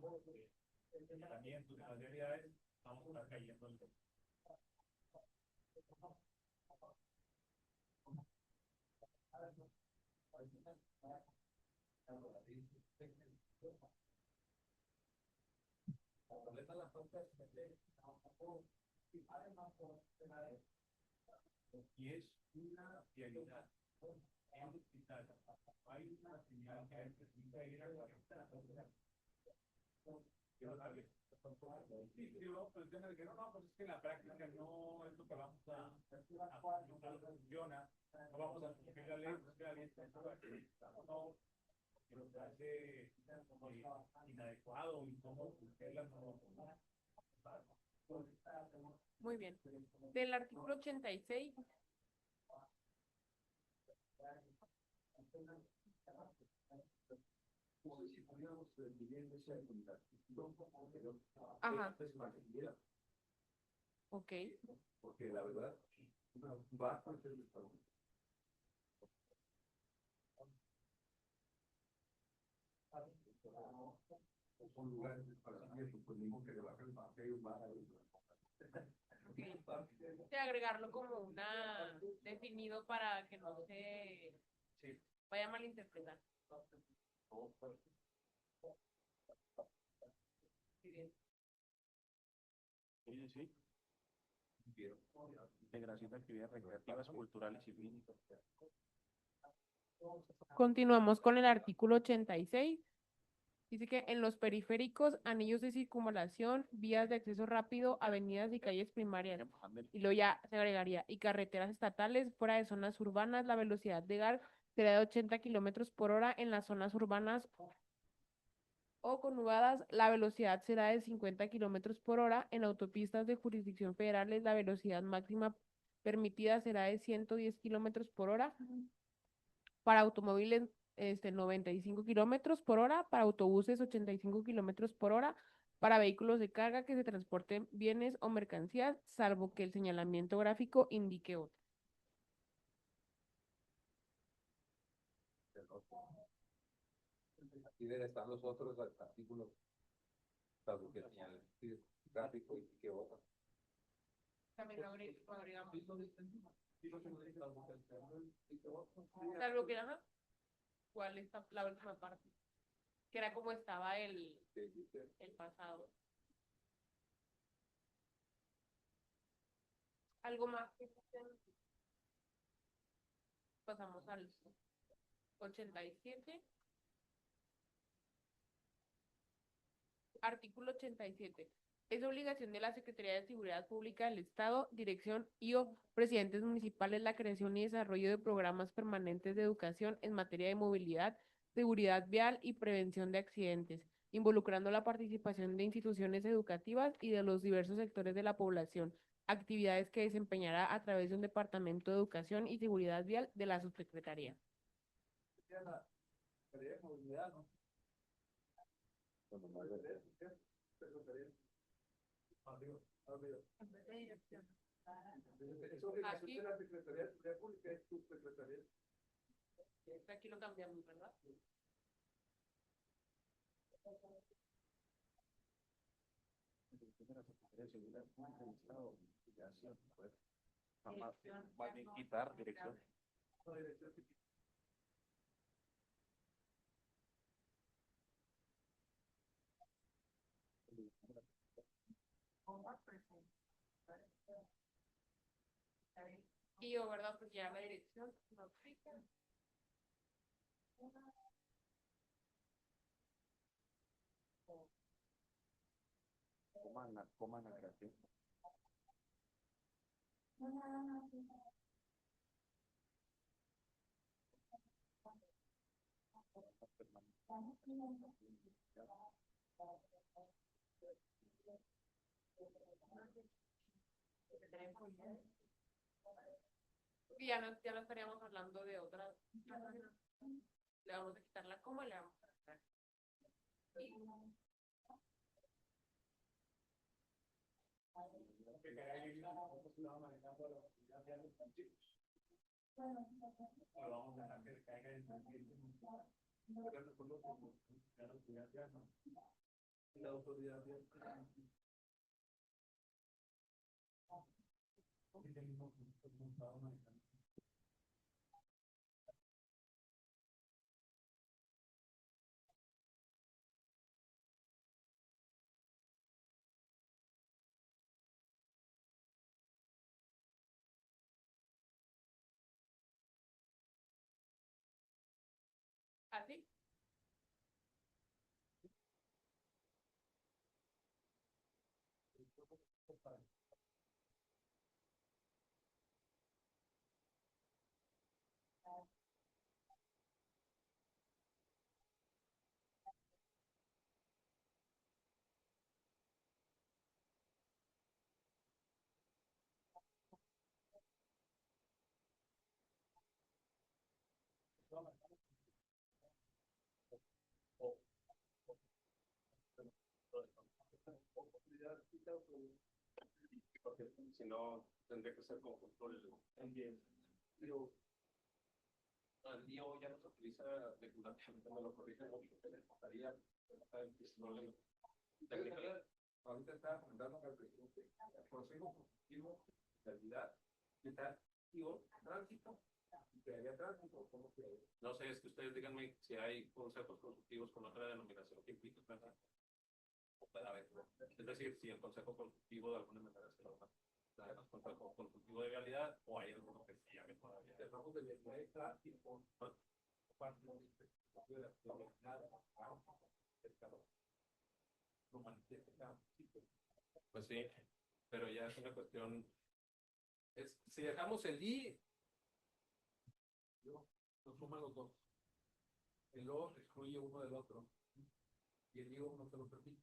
el tratamiento de las realidades, vamos a estar cayendo en y es una realidad en el hospital. Hay una señal que necesita ir a la pues es que en la práctica no es lo que vamos a no funciona, no vamos a cumplir la ley, porque la ley está no nos parece inadecuado y cómo cumplirla no. Muy bien. Del artículo 86. Ajá. Ok. Porque la verdad, va a ser son lugares para pues mismo que le bajan el papel y baja De agregarlo como una definido para que no se vaya a malinterpretar. Sí. Integración de actividades recreativas, culturales y clínicas. Continuamos con el artículo 86. Dice que en los periféricos, anillos de circunvalación, vías de acceso rápido, avenidas y calles primarias, y luego ya se agregaría, y carreteras estatales fuera de zonas urbanas, la velocidad legal será de 80 kilómetros por hora en las zonas urbanas o conurbadas, la velocidad será de 50 kilómetros por hora. En autopistas de jurisdicción federales, la velocidad máxima permitida será de 110 kilómetros por hora. Para automóviles, 95 kilómetros por hora, para autobuses 85 kilómetros por hora, para vehículos de carga que se transporten bienes o mercancías, salvo que el señalamiento gráfico indique otro. Aquí deben estar los otros artículos, salvo que señale gráfico y que otra. También lo agregamos. Salvo que, ajá, ¿cuál es la última parte? Que era como estaba el pasado. ¿Algo más que pasamos al 87? Artículo 87. Es obligación de la Secretaría de Seguridad Pública del Estado, dirección y/o presidentes municipales la creación y desarrollo de programas permanentes de educación en materia de movilidad, seguridad vial y prevención de accidentes, involucrando la participación de instituciones educativas y de los diversos sectores de la población, actividades que desempeñará a través de un Departamento de Educación y Seguridad Vial de la Subsecretaría. Aquí la Secretaría de Seguridad Pública es tu secretaría. Aquí lo cambiamos, ¿verdad? Quitar dirección. Y yo, ¿verdad? Pues ya la dirección no aplica. Coman la creación. Y ya no estaríamos hablando de otra. Le vamos a quitar la coma y le vamos a quitar. Vamos a dejar que caiga en la autoridad ¿Así? Porque si no, tendría que ser conjunto el lío. El lío ya no se utiliza regularmente, me lo corrigen mucho, que les gustaría ahorita está mandando al presidente el consejo consultivo de calidad y tránsito y que haya tránsito. ¿Cómo que? No sé, es que ustedes díganme si hay consejos consultivos con otra denominación que implique, ¿verdad? O puede haber. Es decir, si el consejo consultivo de alguna manera se lo consejo consultivo de vialidad o hay alguno que se llame todavía. El ramo de vialidad está y por parte de la pues sí, pero ya es una cuestión. Si dejamos el I, nos suman los dos. El O excluye uno del otro. Y el IO no se lo permite.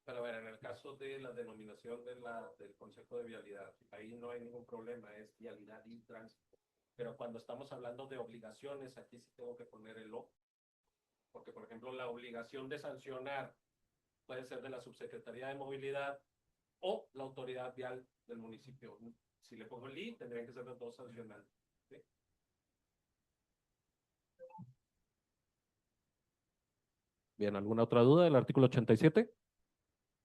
pero a ver, en el caso de la denominación del Consejo de Vialidad, ahí no hay ningún problema, es vialidad y tránsito. Pero cuando estamos hablando de obligaciones, aquí sí tengo que poner el O. Porque, por ejemplo, la obligación de sancionar puede ser de la Subsecretaría de Movilidad o la autoridad vial del municipio. Si le pongo el I, tendrían que ser los dos sancionantes. ¿Sí? Bien, ¿alguna otra duda del artículo 87?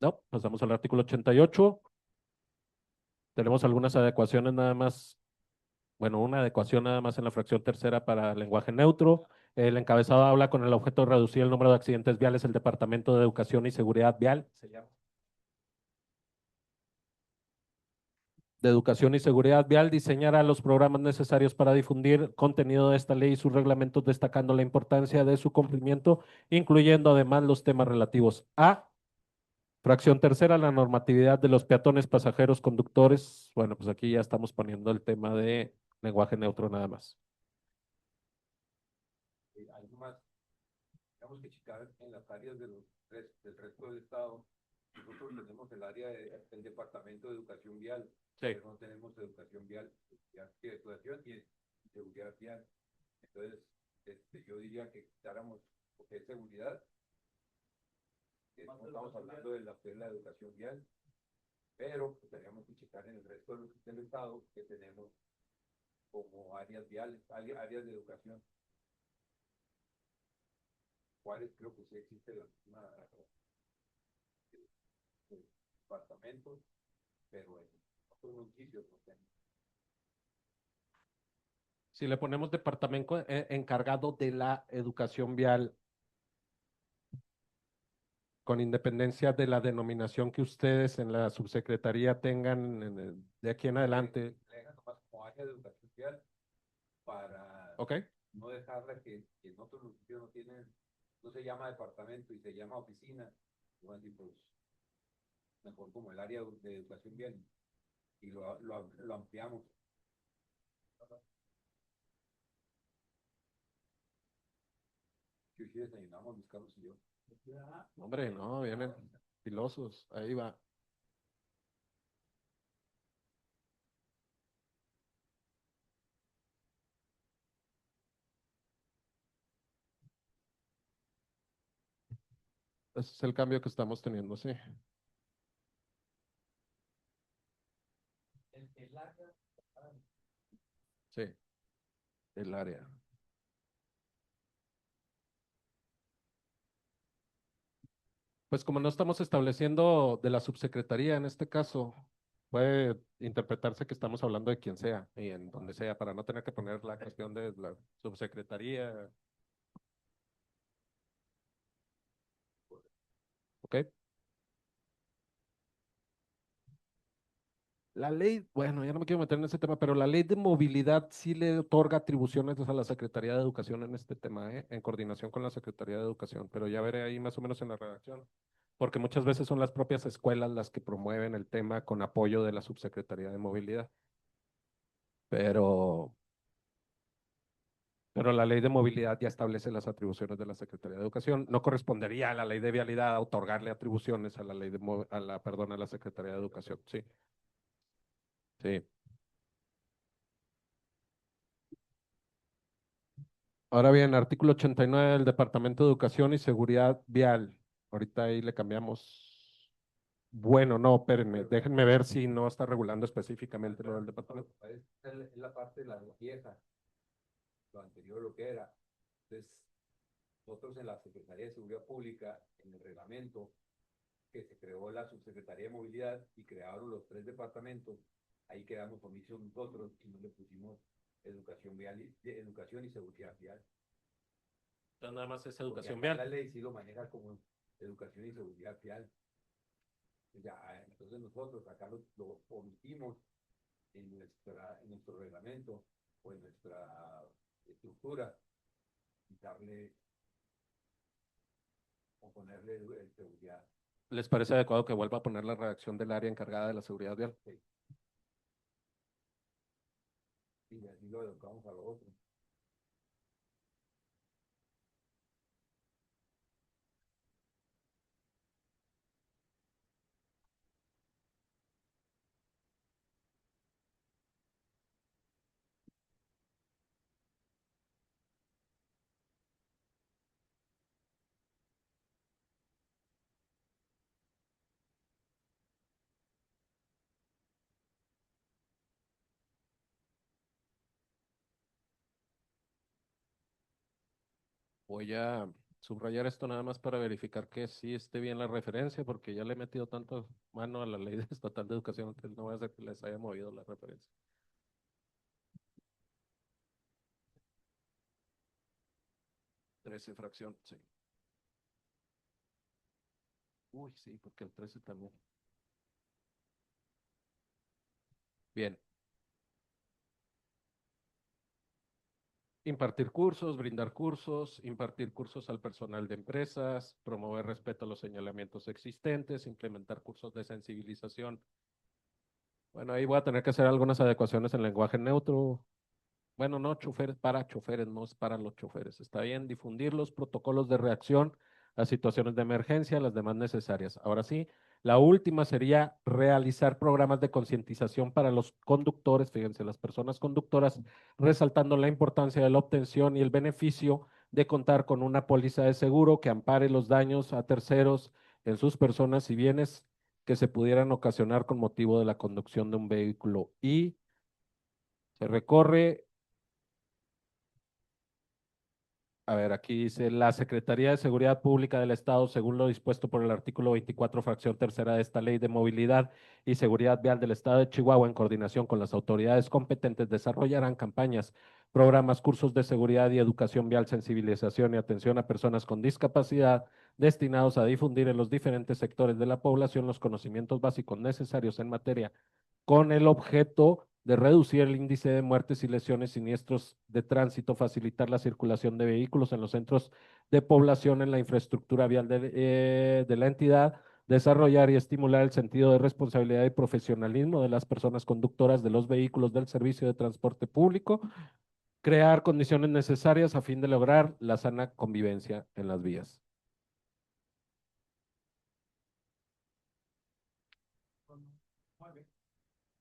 No, pasamos al artículo 88. Tenemos algunas adecuaciones nada más. Bueno, una adecuación nada más en la fracción tercera para lenguaje neutro. El encabezado habla con el objeto de reducir el número de accidentes viales. El Departamento de Educación y Seguridad Vial se llama. De Educación y Seguridad Vial diseñará los programas necesarios para difundir contenido de esta ley y sus reglamentos, destacando la importancia de su cumplimiento, incluyendo además los temas relativos a fracción tercera, la normatividad de los peatones, pasajeros, conductores. Bueno, pues aquí ya estamos poniendo el tema de lenguaje neutro nada más. Algo más, tenemos que checar en las áreas del resto del estado. Nosotros tenemos el área del Departamento de Educación Vial, Sí. pero no tenemos educación vial, educación y seguridad vial. Entonces, yo diría que quitáramos lo que es seguridad, que no estamos hablando de la educación vial, pero pues, tenemos que checar en el resto del estado que tenemos como áreas viales, áreas de educación. ¿Cuáles? Creo que sí existe departamentos, pero en otros municipios no tenemos. Si le ponemos departamento encargado de la educación vial, con independencia de la denominación que ustedes en la subsecretaría tengan de aquí en adelante. Le dejan nomás como área de educación vial para ¿Ok? no dejarla que en otros municipios no tienen, no se llama departamento y se llama oficina. Bueno, y pues mejor como el área de educación vial y lo ampliamos. Sí, desayunamos mis Carlos y yo. Hombre, no, vienen filosos, ahí va. Ese es el cambio que estamos teniendo, sí. Sí, el área. Pues como no estamos estableciendo de la subsecretaría en este caso, puede interpretarse que estamos hablando de quien sea y en donde sea, para no tener que poner la cuestión de la subsecretaría. ¿Ok? La ley, bueno, ya no me quiero meter en ese tema, pero la ley de movilidad sí le otorga atribuciones a la Secretaría de Educación en este tema, en coordinación con la Secretaría de Educación, pero ya veré ahí más o menos en la redacción, porque muchas veces son las propias escuelas las que promueven el tema con apoyo de la Subsecretaría de Movilidad. Pero, pero la ley de movilidad ya establece las atribuciones de la Secretaría de Educación. No correspondería a la ley de vialidad a otorgarle atribuciones a la ley de, a la Secretaría de Educación, sí. Sí. Ahora bien, artículo 89 del Departamento de Educación y Seguridad Vial. Ahorita ahí le cambiamos. Bueno, no, espérenme, déjenme ver si no está regulando específicamente lo del departamento. Es la parte de la vieja, lo anterior lo que era. Entonces, nosotros en la Secretaría de Seguridad Pública, en el reglamento que se creó la Subsecretaría de Movilidad y crearon los 3 departamentos, ahí quedamos omisos nosotros y no le pusimos educación vial educación y seguridad vial. Entonces nada más es Porque educación acá vial. la ley sí lo maneja como educación y seguridad vial. Ya, entonces nosotros acá lo omitimos en nuestro reglamento o en nuestra estructura y darle o ponerle seguridad. ¿Les parece adecuado que vuelva a poner la redacción del área encargada de la seguridad vial? Sí. Y así lo educamos a los otros. Voy a subrayar esto nada más para verificar que sí esté bien la referencia, porque ya le he metido tanto mano a la ley estatal de educación que no voy a hacer que les haya movido la referencia. Fracción, sí. Uy, sí, porque el 13 también. Bien. Impartir cursos al personal de empresas, promover respeto a los señalamientos existentes, implementar cursos de sensibilización. Bueno, ahí voy a tener que hacer algunas adecuaciones en lenguaje neutro. Bueno, no, choferes, para choferes, no es para los choferes. Está bien, difundir los protocolos de reacción a situaciones de emergencia, las demás necesarias. Ahora sí, la última sería realizar programas de concientización para los conductores, fíjense, las personas conductoras, resaltando la importancia de la obtención y el beneficio de contar con una póliza de seguro que ampare los daños a terceros en sus personas y bienes que se pudieran ocasionar con motivo de la conducción de un vehículo. Y se recorre A ver, aquí dice, la Secretaría de Seguridad Pública del Estado, según lo dispuesto por el artículo 24, fracción tercera de esta Ley de Movilidad y Seguridad Vial del Estado de Chihuahua, en coordinación con las autoridades competentes, desarrollarán campañas, programas, cursos de seguridad y educación vial, sensibilización y atención a personas con discapacidad, destinados a difundir en los diferentes sectores de la población los conocimientos básicos necesarios en materia, con el objeto de reducir el índice de muertes y lesiones siniestros de tránsito, facilitar la circulación de vehículos en los centros de población, en la infraestructura vial de la entidad, desarrollar y estimular el sentido de responsabilidad y profesionalismo de las personas conductoras de los vehículos del servicio de transporte público, crear condiciones necesarias a fin de lograr la sana convivencia en las vías.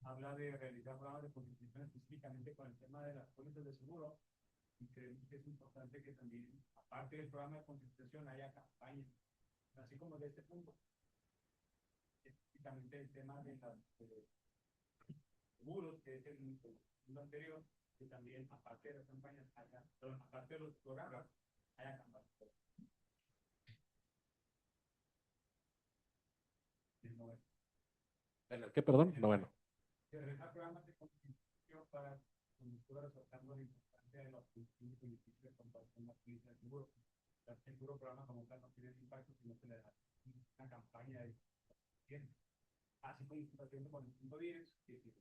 Habla de realizar programas de concientización específicamente con el tema de las pólizas de seguro, y creemos que es importante que también, aparte del programa de concientización, haya campañas, así como de este punto, específicamente el tema de los seguros, que es el punto anterior, que también, aparte de las campañas, haya, perdón, aparte de los programas, haya campañas. ¿En el qué, perdón? No, bueno. Se realizan programas de concientización para conductoras tratando la importancia de los beneficios de comparación con la póliza de seguro. El seguro programa como tal no tiene impacto si no se le da una campaña de concientización. Así como está haciendo con el punto 10, que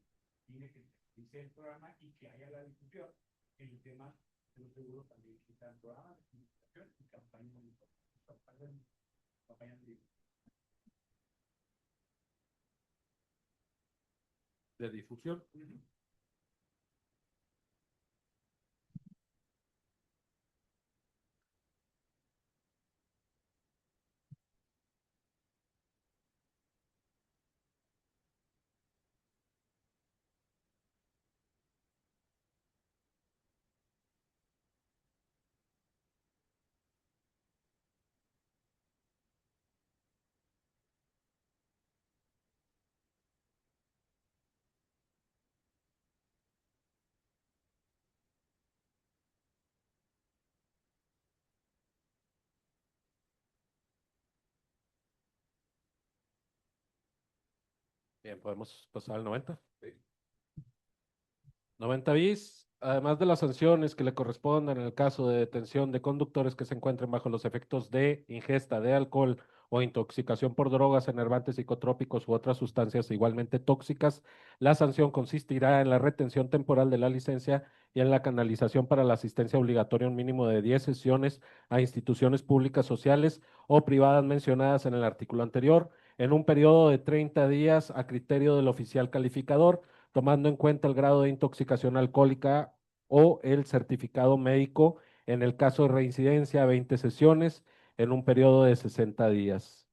tiene que dice el programa y que haya la discusión en el tema de los seguros también, que están programas de concientización y campañas de campañas De difusión. Bien, podemos pasar al 90. Sí. 90 bis, además de las sanciones que le correspondan en el caso de detención de conductores que se encuentren bajo los efectos de ingesta de alcohol o intoxicación por drogas, enervantes, psicotrópicos u otras sustancias igualmente tóxicas, la sanción consistirá en la retención temporal de la licencia y en la canalización para la asistencia obligatoria un mínimo de 10 sesiones a instituciones públicas sociales o privadas mencionadas en el artículo anterior, en un periodo de 30 días a criterio del oficial calificador, tomando en cuenta el grado de intoxicación alcohólica o el certificado médico, en el caso de reincidencia, 20 sesiones en un periodo de 60 días.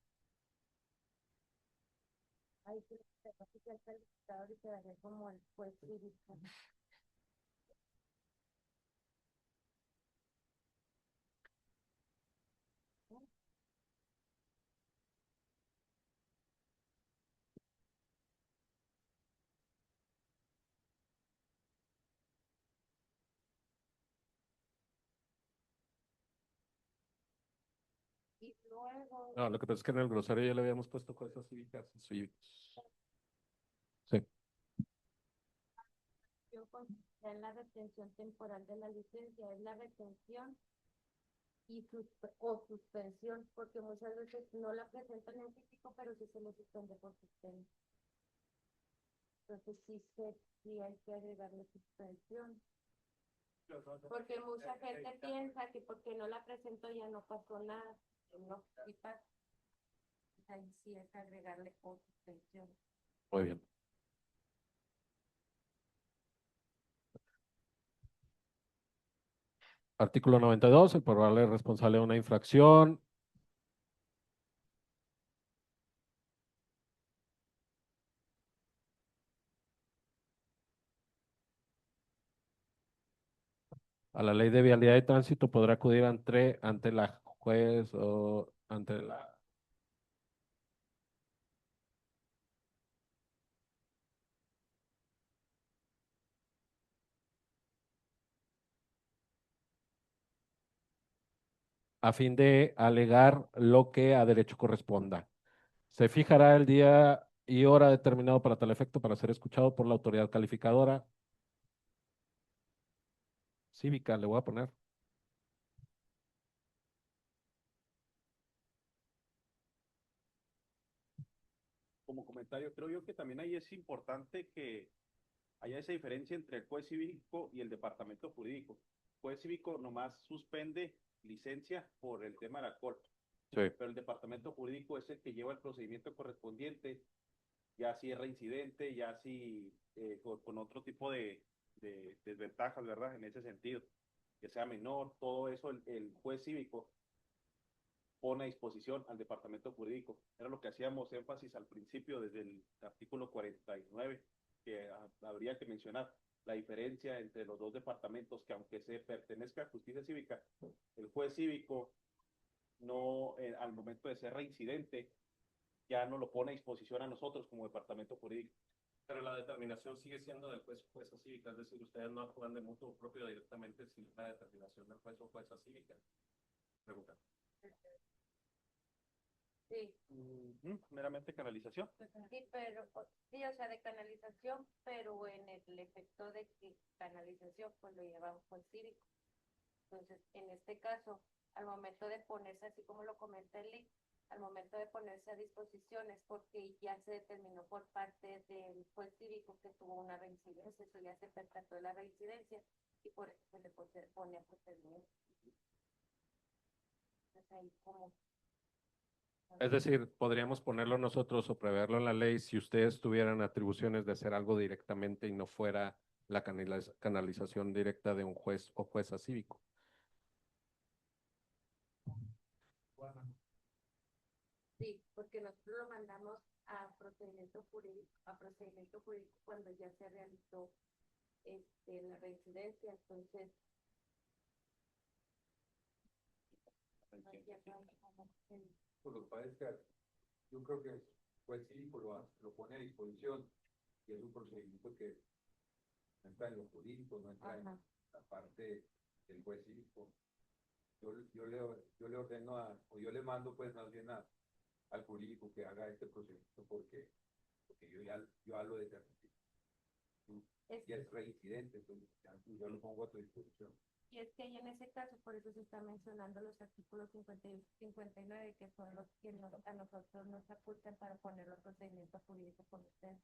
Y luego, No, lo que pasa es que en el glosario ya le habíamos puesto cosas cívicas. Sí. yo consistía en la retención temporal de la licencia, es la retención y o suspensión, porque muchas veces no la presentan en físico, pero sí se le suspende por suspensión. Entonces sí hay que agregarle suspensión. Porque mucha gente piensa que porque no la presento ya no pasó nada. No, sí pasa. Ahí sí es agregarle o suspensión. Muy bien. Artículo 92, el probable responsable de una infracción. A la ley de vialidad y tránsito podrá acudir ante la juez o ante la... a fin de alegar lo que a derecho corresponda. Se fijará el día y hora determinado para tal efecto para ser escuchado por la autoridad calificadora cívica, le voy a poner. Como comentario, creo yo que también ahí es importante que haya esa diferencia entre el juez cívico y el departamento jurídico. El juez cívico nomás suspende licencia por el tema del alcohol, Sí. pero el departamento jurídico es el que lleva el procedimiento correspondiente, ya si es reincidente, ya si con otro tipo de desventajas, ¿verdad? En ese sentido, que sea menor, todo eso el juez cívico pone a disposición al departamento jurídico. Era lo que hacíamos énfasis al principio desde el artículo 49, que habría que mencionar la diferencia entre los dos departamentos, que aunque se pertenezca a justicia cívica, el juez cívico no, al momento de ser reincidente, ya no lo pone a disposición a nosotros como departamento jurídico. Pero la determinación sigue siendo del juez o jueza cívica, es decir, ustedes no actúan de mutuo propio directamente sin la determinación del juez o jueza cívica. Pregunta. Sí. Meramente canalización. Sí, pero, sí, o sea, de canalización, pero en el efecto de que canalización, pues lo lleva un juez cívico. Entonces, en este caso, al momento de ponerse, así como lo comenta el al momento de ponerse a disposición es porque ya se determinó por parte del juez cívico que tuvo una reincidencia, eso ya se percató de la reincidencia y por eso se le pone a procedimiento. Entonces, ahí como... Es decir, podríamos ponerlo nosotros o preverlo en la ley si ustedes tuvieran atribuciones de hacer algo directamente y no fuera la canalización directa de un juez o jueza cívico. Sí, porque nosotros lo mandamos a procedimiento jurídico cuando ya se realizó la reincidencia, entonces Pues lo que pasa es que yo creo que el juez cívico lo pone a disposición y es un procedimiento que no entra en lo jurídico, no entra en la parte del juez cívico. Yo le ordeno o yo le mando pues más bien al jurídico que haga este procedimiento porque yo lo determiné. Y es reincidente, entonces yo lo pongo a tu disposición. Y es que ahí en ese caso, por eso se está mencionando los artículos 58 y 59, que son los que a nosotros nos facultan para poner los procedimientos jurídicos con ustedes.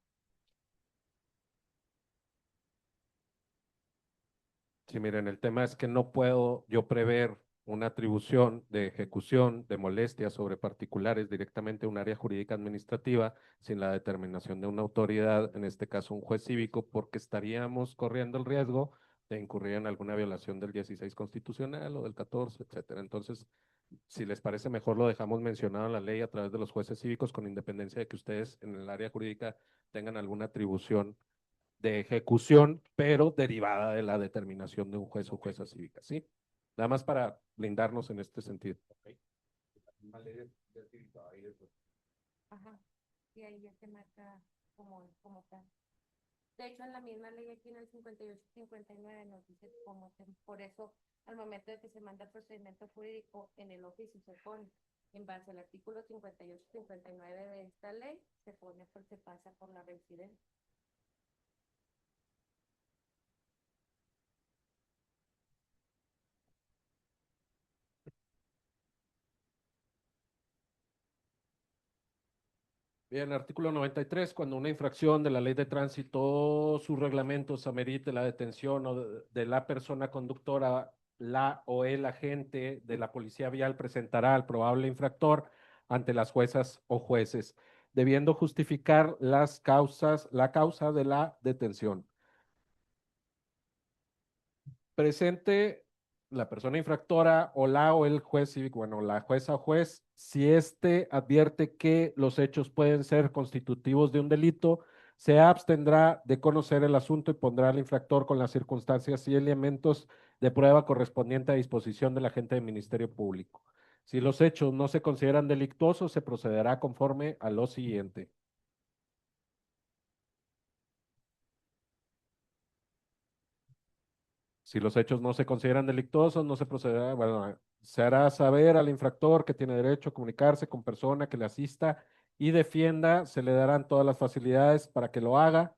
Sí, miren, el tema es que no puedo yo prever una atribución de ejecución de molestias sobre particulares directamente a un área jurídica administrativa sin la determinación de una autoridad, en este caso un juez cívico, porque estaríamos corriendo el riesgo de incurrir en alguna violación del 16 constitucional o del 14, etcétera. Entonces, si les parece mejor, lo dejamos mencionado en la ley a través de los jueces cívicos, con independencia de que ustedes en el área jurídica tengan alguna atribución de ejecución, pero derivada de la determinación de un juez o jueza cívica, ¿sí? Nada más para blindarnos en este sentido. Ajá, y ahí ya se marca como tal. De hecho, en la misma ley aquí en el 58 y 59 nos dice por eso, al momento de que se manda el procedimiento jurídico en el oficio se pone, en base al artículo 58 y 59 de esta ley, se pasa por la reincidencia. Bien, artículo 93, cuando una infracción de la ley de tránsito, sus reglamentos amerite la detención de la persona conductora, la o el agente de la policía vial presentará al probable infractor ante las juezas o jueces, debiendo justificar la causa de la detención. Presente la persona infractora o la o el juez cívico, bueno, la jueza o juez, si éste advierte que los hechos pueden ser constitutivos de un delito, se abstendrá de conocer el asunto y pondrá al infractor con las circunstancias y elementos de prueba correspondiente a disposición del agente del Ministerio Público. Si los hechos no se consideran delictuosos, se procederá conforme a lo siguiente. Si los hechos no se consideran delictuosos, no se procederá, bueno, se hará saber al infractor que tiene derecho a comunicarse con persona que le asista y defienda, se le darán todas las facilidades para que lo haga.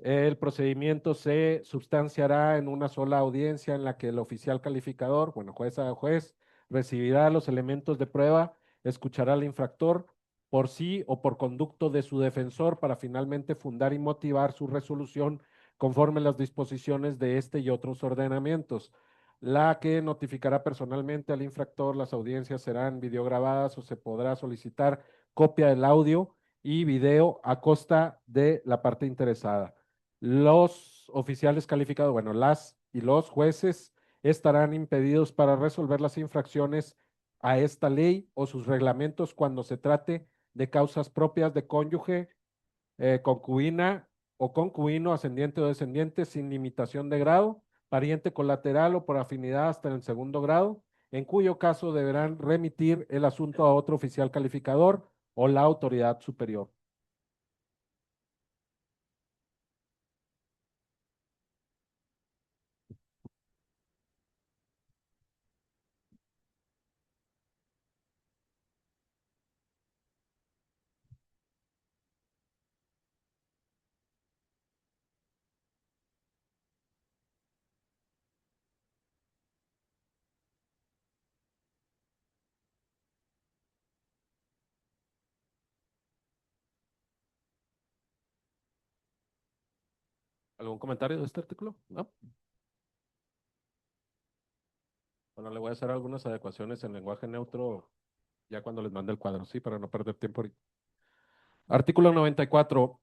El procedimiento se sustanciará en una sola audiencia en la que el oficial calificador, bueno, jueza o juez, recibirá los elementos de prueba, escuchará al infractor por sí o por conducto de su defensor para finalmente fundar y motivar su resolución conforme las disposiciones de este y otros ordenamientos. La que notificará personalmente al infractor, las audiencias serán videograbadas o se podrá solicitar copia del audio y video a costa de la parte interesada. Los oficiales calificados, bueno, las y los jueces estarán impedidos para resolver las infracciones a esta ley o sus reglamentos cuando se trate de causas propias de cónyuge, concubina o concubino, ascendiente o descendiente, sin limitación de grado, pariente colateral o por afinidad hasta en el segundo grado, en cuyo caso deberán remitir el asunto a otro oficial calificador o la autoridad superior. ¿Algún comentario de este artículo? ¿No? Bueno, le voy a hacer algunas adecuaciones en lenguaje neutro ya cuando les mande el cuadro, sí, para no perder tiempo ahorita. Artículo 94.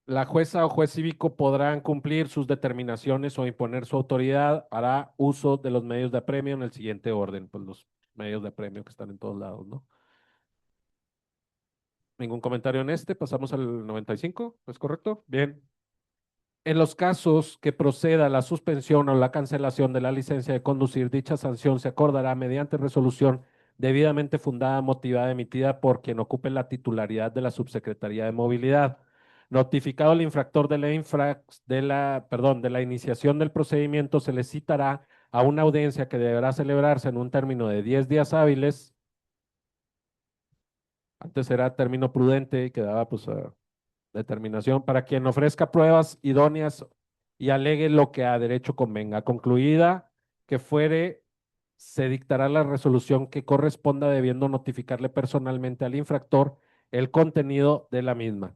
La jueza o juez cívico podrán cumplir sus determinaciones o imponer su autoridad, hará uso de los medios de apremio en el siguiente orden, pues los medios de apremio que están en todos lados, ¿no? Ningún comentario en este, pasamos al 95, ¿es correcto? Bien. En los casos que proceda la suspensión o la cancelación de la licencia de conducir, dicha sanción se acordará mediante resolución debidamente fundada, motivada, emitida por quien ocupe la titularidad de la Subsecretaría de Movilidad. Notificado el infractor de de la iniciación del procedimiento, se le citará a una audiencia que deberá celebrarse en un término de 10 días hábiles. Antes era término prudente y quedaba pues determinación para quien ofrezca pruebas idóneas y alegue lo que a derecho convenga. Concluida que fuere, se dictará la resolución que corresponda, debiendo notificarle personalmente al infractor el contenido de la misma.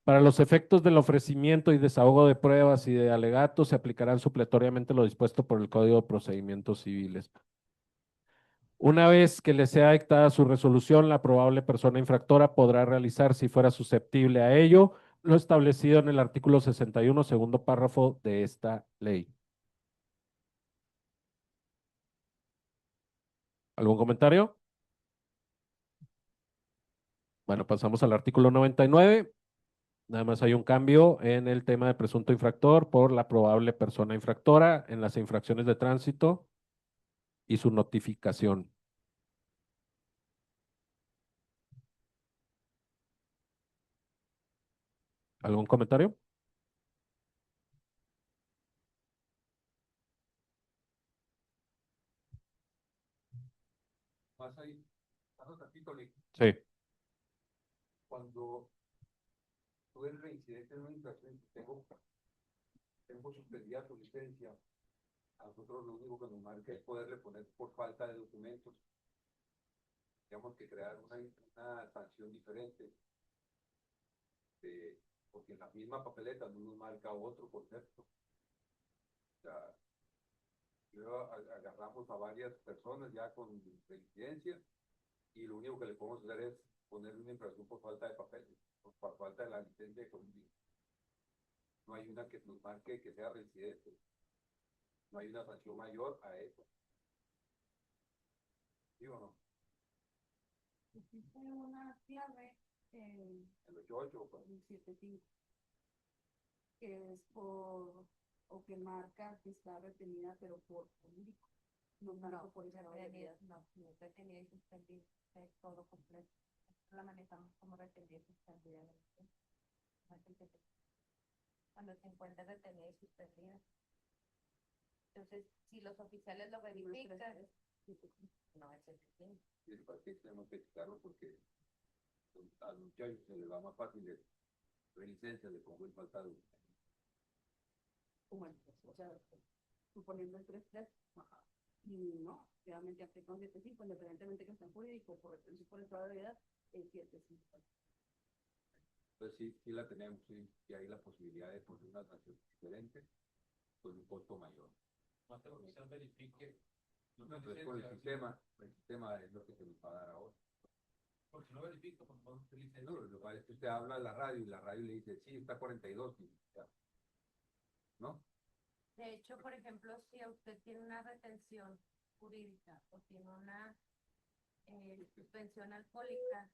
Para los efectos del ofrecimiento y desahogo de pruebas y de alegatos, se aplicarán supletoriamente lo dispuesto por el Código de Procedimientos Civiles. Una vez que le sea dictada su resolución, la probable persona infractora podrá realizar, si fuera susceptible a ello, lo establecido en el artículo 61, segundo párrafo de esta ley. ¿Algún comentario? Bueno, pasamos al artículo 99. Nada más hay un cambio en el tema de presunto infractor por la probable persona infractora en las infracciones de tránsito y su notificación. ¿Algún comentario? Más ahí, más un ratito, Sí. cuando tuve el reincidente en una infracción, tengo suspendida tu licencia. A nosotros lo único que nos marca es poderle poner por falta de documentos. Tenemos que crear una sanción diferente, porque en la misma papeleta no nos marca otro concepto. O sea, agarramos a varias personas ya con licencia y lo único que le podemos hacer es poner una infracción por falta de papeles, por falta de la licencia de conducir. No hay una que nos marque que sea reincidente. No hay una sanción mayor a eso. ¿Sí o no? Existe una clave en El 88 pues. el 75 que es o que marca que está retenida, pero por público. No marca por esa retenida, no retenida y suspendida, es todo completo. La manejamos como retenida y suspendida. Cuando se encuentra retenida y suspendida. Entonces, si los oficiales lo verifican, no es efectivo. Y el parque tenemos que checarlo porque a los muchachos se les va más fácil de licencia de cómo el faltado. Bueno, o sea, suponiendo el 3-3, y no, realmente aplica un 7-5, independientemente que esté en jurídico, por el principio de estado de vida, el 7-5. Entonces sí la tenemos, sí, y hay la posibilidad de poner una sanción diferente con un costo mayor. Más que la oficial verifique. Entonces con el sistema es lo que se nos va a dar ahora. Porque no verifica, pues no utiliza No, lo que pasa es que usted habla a la radio y la radio le dice, sí, está 42, y ya. ¿No? De hecho, por ejemplo, si usted tiene una retención jurídica o tiene una suspensión alcohólica,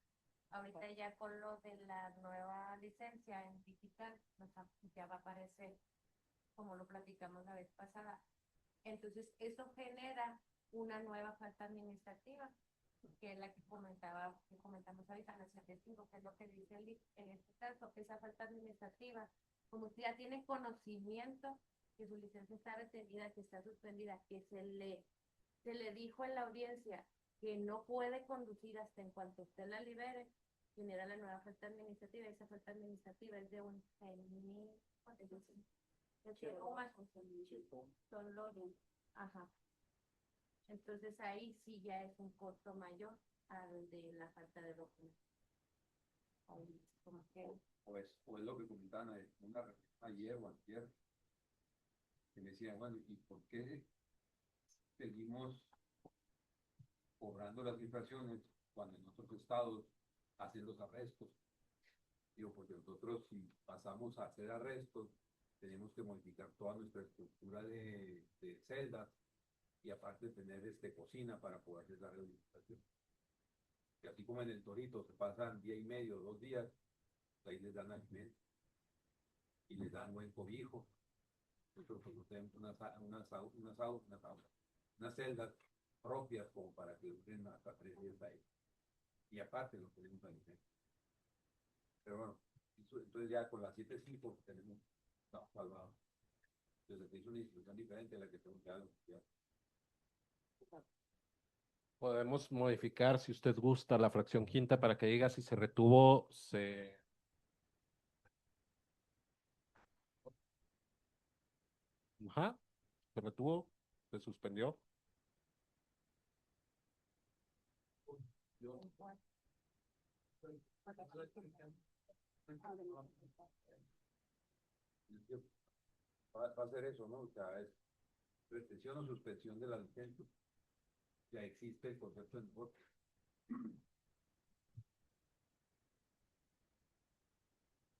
ahorita ya con lo de la nueva licencia en digital, ya va a aparecer, como lo platicamos la vez pasada. Entonces, eso genera una nueva falta administrativa, que es la que comentamos ahorita, la 75, que es lo que dice el en este caso, esa falta administrativa, como usted ya tiene conocimiento que su licencia está retenida, que está suspendida, que se le dijo en la audiencia que no puede conducir hasta en cuanto usted la libere, genera la nueva falta administrativa. Esa falta administrativa es de un 6,000, son los, ajá. Entonces ahí sí ya es un costo mayor al de la falta de documento. Como que O es lo que comentaban ayer o antier, que me decían, bueno, ¿y por qué seguimos cobrando las infracciones cuando en otros estados hacen los arrestos? Digo, porque nosotros si pasamos a hacer arrestos, tenemos que modificar toda nuestra estructura de celdas y aparte tener cocina para poder hacer la rehabilitación. Y así como en el Torito se pasan día y medio, 2 días, ahí les dan alimento y les dan buen cobijo. Nosotros tenemos unas celdas propias como para que duren hasta 3 días ahí. Y aparte lo tenemos alimento. Pero bueno, entonces ya con las 7.5 tenemos salvado. Entonces se hizo una instrucción diferente a la que tenemos que dar. Podemos modificar, si usted gusta, la fracción quinta para que diga si se retuvo, Ajá, se retuvo, se suspendió. Va a ser eso, ¿no? O sea, es retención o suspensión de la licencia. Ya existe el concepto en voto.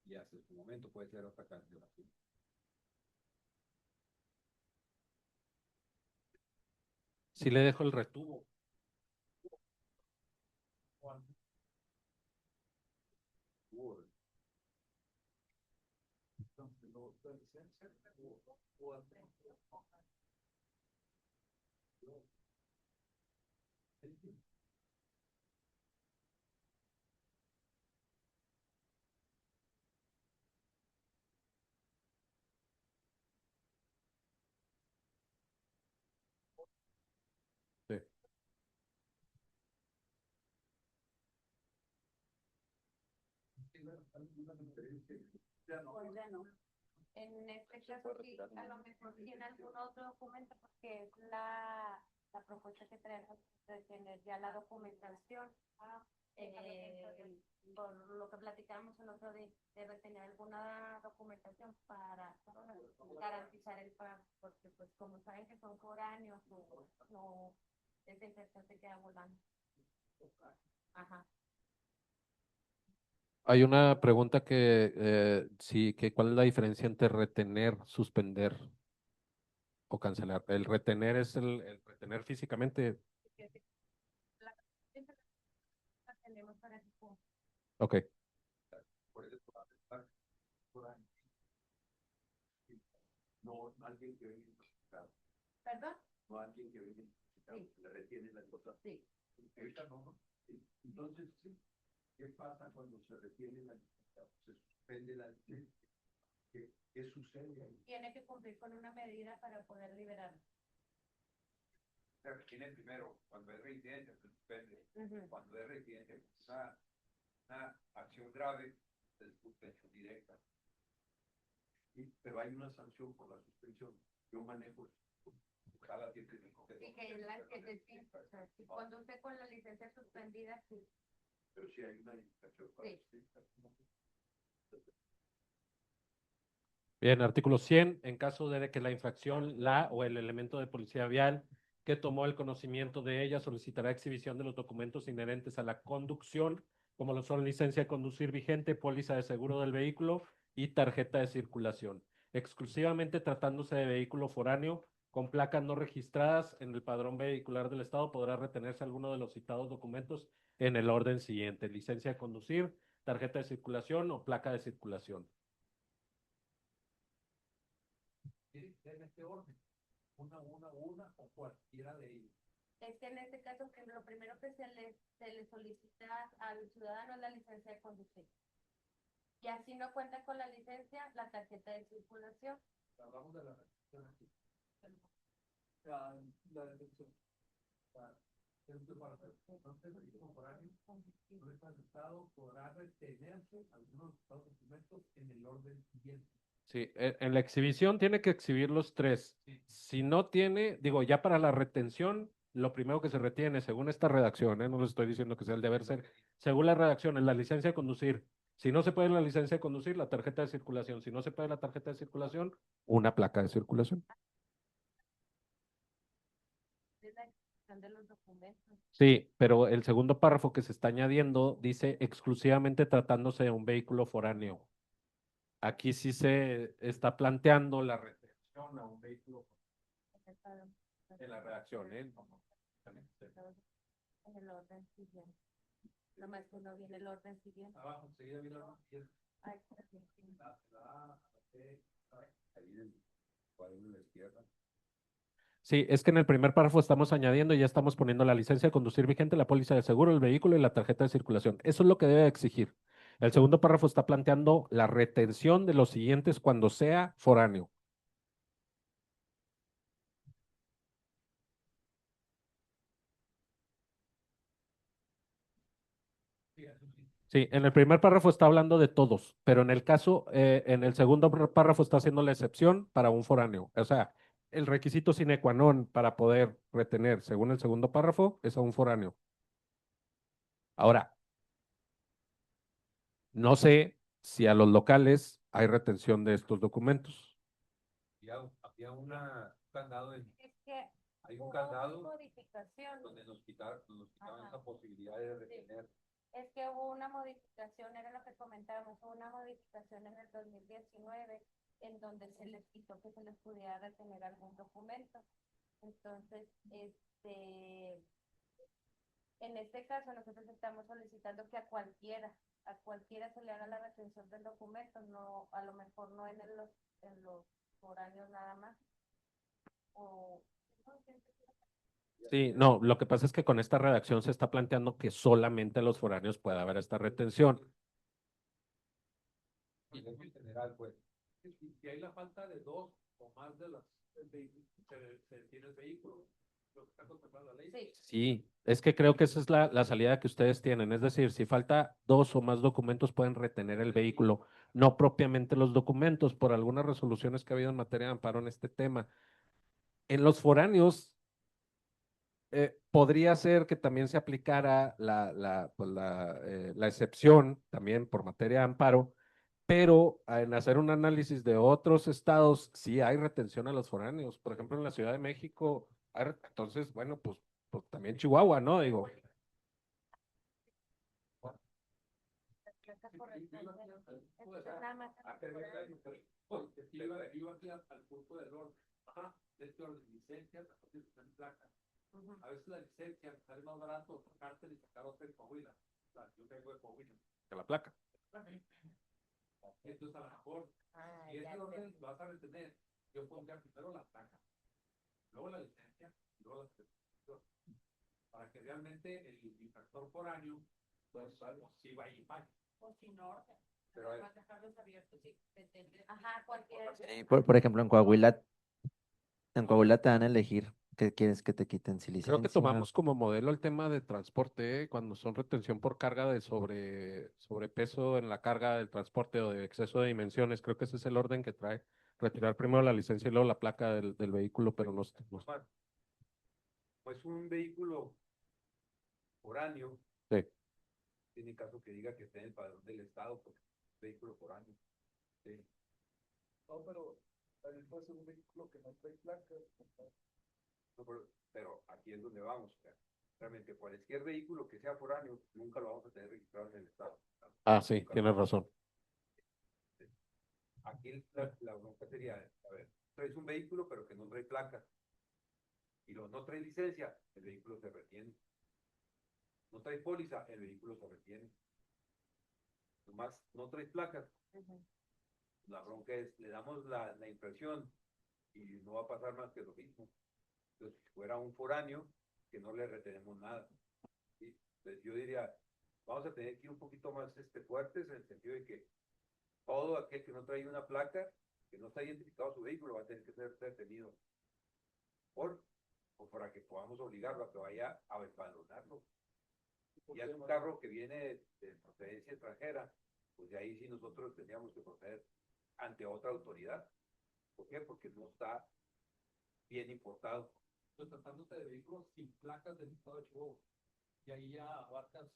Y hasta su momento puede ser otra cancelación. Si le dejo el retuvo. Sí. Ya no. en este caso sí, a lo mejor tiene algún otro documento porque es la propuesta que traemos de tener ya la documentación. Por lo que platicamos el otro día, debe tener alguna documentación para garantizar el pago, porque pues como saben que son foráneos, no esa infección se queda volando. Ajá. Hay una pregunta ¿cuál es la diferencia entre retener, suspender o cancelar? El retener es el retener físicamente. La tenemos para que Ok. Por eso por ahí. No alguien que venga identificado. ¿Perdón? No alguien que venga identificado. Sí. Le retiene la cosa. Sí. Ahorita no. Sí. Entonces, sí. ¿Qué pasa cuando se retiene la licencia? Se suspende la licencia. ¿Qué sucede ahí? Tiene que cumplir con una medida para poder liberarlo. Tiene primero, cuando es reincidencia, se suspende. Cuando es reincidencia, una acción grave, es suspensión directa. Pero hay una sanción por la suspensión. Yo manejo cada 7 Sí, que es la que decir, o sea, si conduce con la licencia suspendida, sí. Pero si hay una indicación para Sí. Bien, artículo 100, en caso de que la infracción, la o el elemento de policía vial que tomó el conocimiento de ella solicitará exhibición de los documentos inherentes a la conducción, como lo son licencia de conducir vigente, póliza de seguro del vehículo y tarjeta de circulación. Exclusivamente tratándose de vehículo foráneo con placas no registradas en el padrón vehicular del Estado, podrá retenerse alguno de los citados documentos en el orden siguiente: licencia de conducir, tarjeta de circulación o placa de circulación. En este orden, una o cualquiera de ellos. Es que en este caso, que lo primero que se le solicita al ciudadano es la licencia de conducir. Y así no cuenta con la licencia, la tarjeta de circulación. Hablamos de la retención aquí. La detención. El Estado podrá retenerse algunos documentos en el orden siguiente. Sí, en la exhibición tiene que exhibir los 3. Si no tiene, digo, ya para la retención, lo primero que se retiene, según esta redacción, no les estoy diciendo que sea el deber ser, según la redacción, es la licencia de conducir. Si no se puede la licencia de conducir, la tarjeta de circulación. Si no se puede la tarjeta de circulación, una placa de circulación. Es la exhibición de los documentos. Sí, pero el segundo párrafo que se está añadiendo dice exclusivamente tratándose de un vehículo foráneo. Aquí sí se está planteando la retención a un vehículo en la redacción, ¿eh? En el orden siguiente. Nomás que no viene el orden siguiente. Abajo, enseguida viene el orden siguiente. Ahí está, sí. Ahí en el cuadro de la izquierda. Sí, es que en el primer párrafo estamos añadiendo y ya estamos poniendo la licencia de conducir vigente, la póliza de seguro del vehículo y la tarjeta de circulación. Eso es lo que debe exigir. El segundo párrafo está planteando la retención de los siguientes cuando sea foráneo. Sí, en el primer párrafo está hablando de todos, pero en el caso, en el segundo párrafo está haciendo la excepción para un foráneo. O sea, el requisito sine qua non para poder retener, según el segundo párrafo, es a un foráneo. Ahora, no sé si a los locales hay retención de estos documentos. Había un candado, Es que hay un hubo candado una modificación. donde nos quitaban Ajá. esa posibilidad de retener. Es que hubo una modificación, era lo que comentábamos, hubo una modificación en el 2019 en donde se les quitó que se les pudiera retener algún documento. Entonces, en este caso nosotros estamos solicitando que a cualquiera se le haga la retención del documento, no, a lo mejor no en los foráneos nada más. Sí, no, lo que pasa es que con esta redacción se está planteando que solamente a los foráneos puede haber esta retención. En general, pues. Si hay la falta de 2 o más de las vehículos, se detiene el vehículo. Lo que está contemplando la ley. Sí. Sí, es que creo que esa es la salida que ustedes tienen. Es decir, si falta 2 o más documentos, pueden retener el vehículo, no propiamente los documentos, por algunas resoluciones que ha habido en materia de amparo en este tema. En los foráneos, podría ser que también se aplicara la excepción también por materia de amparo, pero en hacer un análisis de otros estados, sí hay retención a los foráneos. Por ejemplo, en la Ciudad de México, entonces, bueno, pues también Chihuahua, ¿no? Digo. Iba aquí al punto del orden. Ajá, de este orden, licencia, placa. A veces la licencia sale más barato sacarte y sacar otra en Coahuila. O sea, yo tengo de Coahuila. Que la placa. Entonces, a lo mejor, si ese orden lo vas a retener, yo pondría primero la placa, luego la licencia, y luego la certificación. Para que realmente el infractor foráneo, pues, si va y falla. O sin orden. Pero hay- Ajá, cualquier. Sí, por ejemplo, en Coahuila te dan a elegir qué quieres que te quiten, si Creo que licencia. tomamos como modelo el tema de transporte, cuando son retención por carga de sobrepeso en la carga del transporte o de exceso de dimensiones. Creo que ese es el orden que trae. Retirar primero la licencia y luego la placa del vehículo, pero Omar, pues un vehículo foráneo, sí. tiene caso que diga que esté en el padrón del Estado, porque es un vehículo foráneo. Sí. No, pero también puede ser un vehículo que no trae placa. No, pero aquí es donde vamos. O sea, realmente cualquier vehículo que sea foráneo, nunca lo vamos a tener registrado en el Estado. Ah, sí, Nunca. tienes razón. Aquí la bronca sería, a ver, traes un vehículo pero que no trae placa y no trae licencia, el vehículo se retiene. No trae póliza, el vehículo se retiene. Nomás no traes placas. La bronca es, le damos la infracción y no va a pasar más que lo mismo. Entonces, si fuera un foráneo, que no le retenemos nada. ¿Sí? Entonces, yo diría, vamos a tener que ir un poquito más fuertes en el sentido de que todo aquel que no trae una placa, que no está identificado su vehículo, va a tener que ser detenido o para que podamos obligarlo a que vaya a empadronarlo. Y es un carro que viene de procedencia extranjera, pues de ahí sí nosotros tendríamos que proceder ante otra autoridad. ¿Por qué? Porque no está bien importado. Pues tratándose de vehículos sin placas del estado de Chihuahua. Y ahí ya abarcas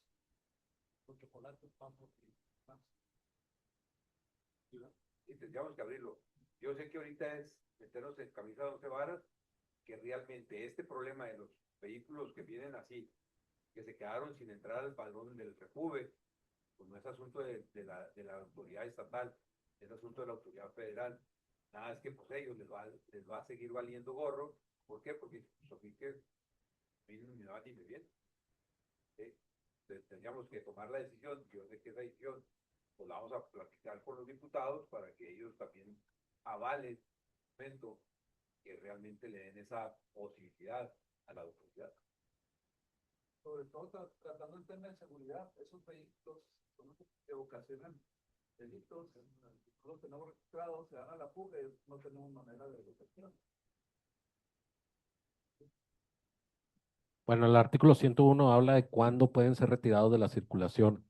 los chocolates, pasos y más. Y tendríamos que abrirlo. Yo sé que ahorita es meternos en camisa de 11 varas, que realmente este problema de los vehículos que vienen así, que se quedaron sin entrar al padrón del Repube, pues no es asunto de la autoridad estatal, es asunto de la autoridad federal. Nada, es que pues ellos les va a seguir valiendo gorro. ¿Por qué? Porque Sofique a mí me va ni me viene. Tendríamos que tomar la decisión. Yo sé que esa decisión pues la vamos a platicar con los diputados para que ellos también avalen el momento que realmente le den esa posibilidad a la autoridad. Sobre todo tratando el tema de seguridad, esos vehículos son los que ocasionan delitos, los tenemos registrados, se dan a la fuga y no tenemos manera de detección. Bueno, el artículo 101 habla de cuándo pueden ser retirados de la circulación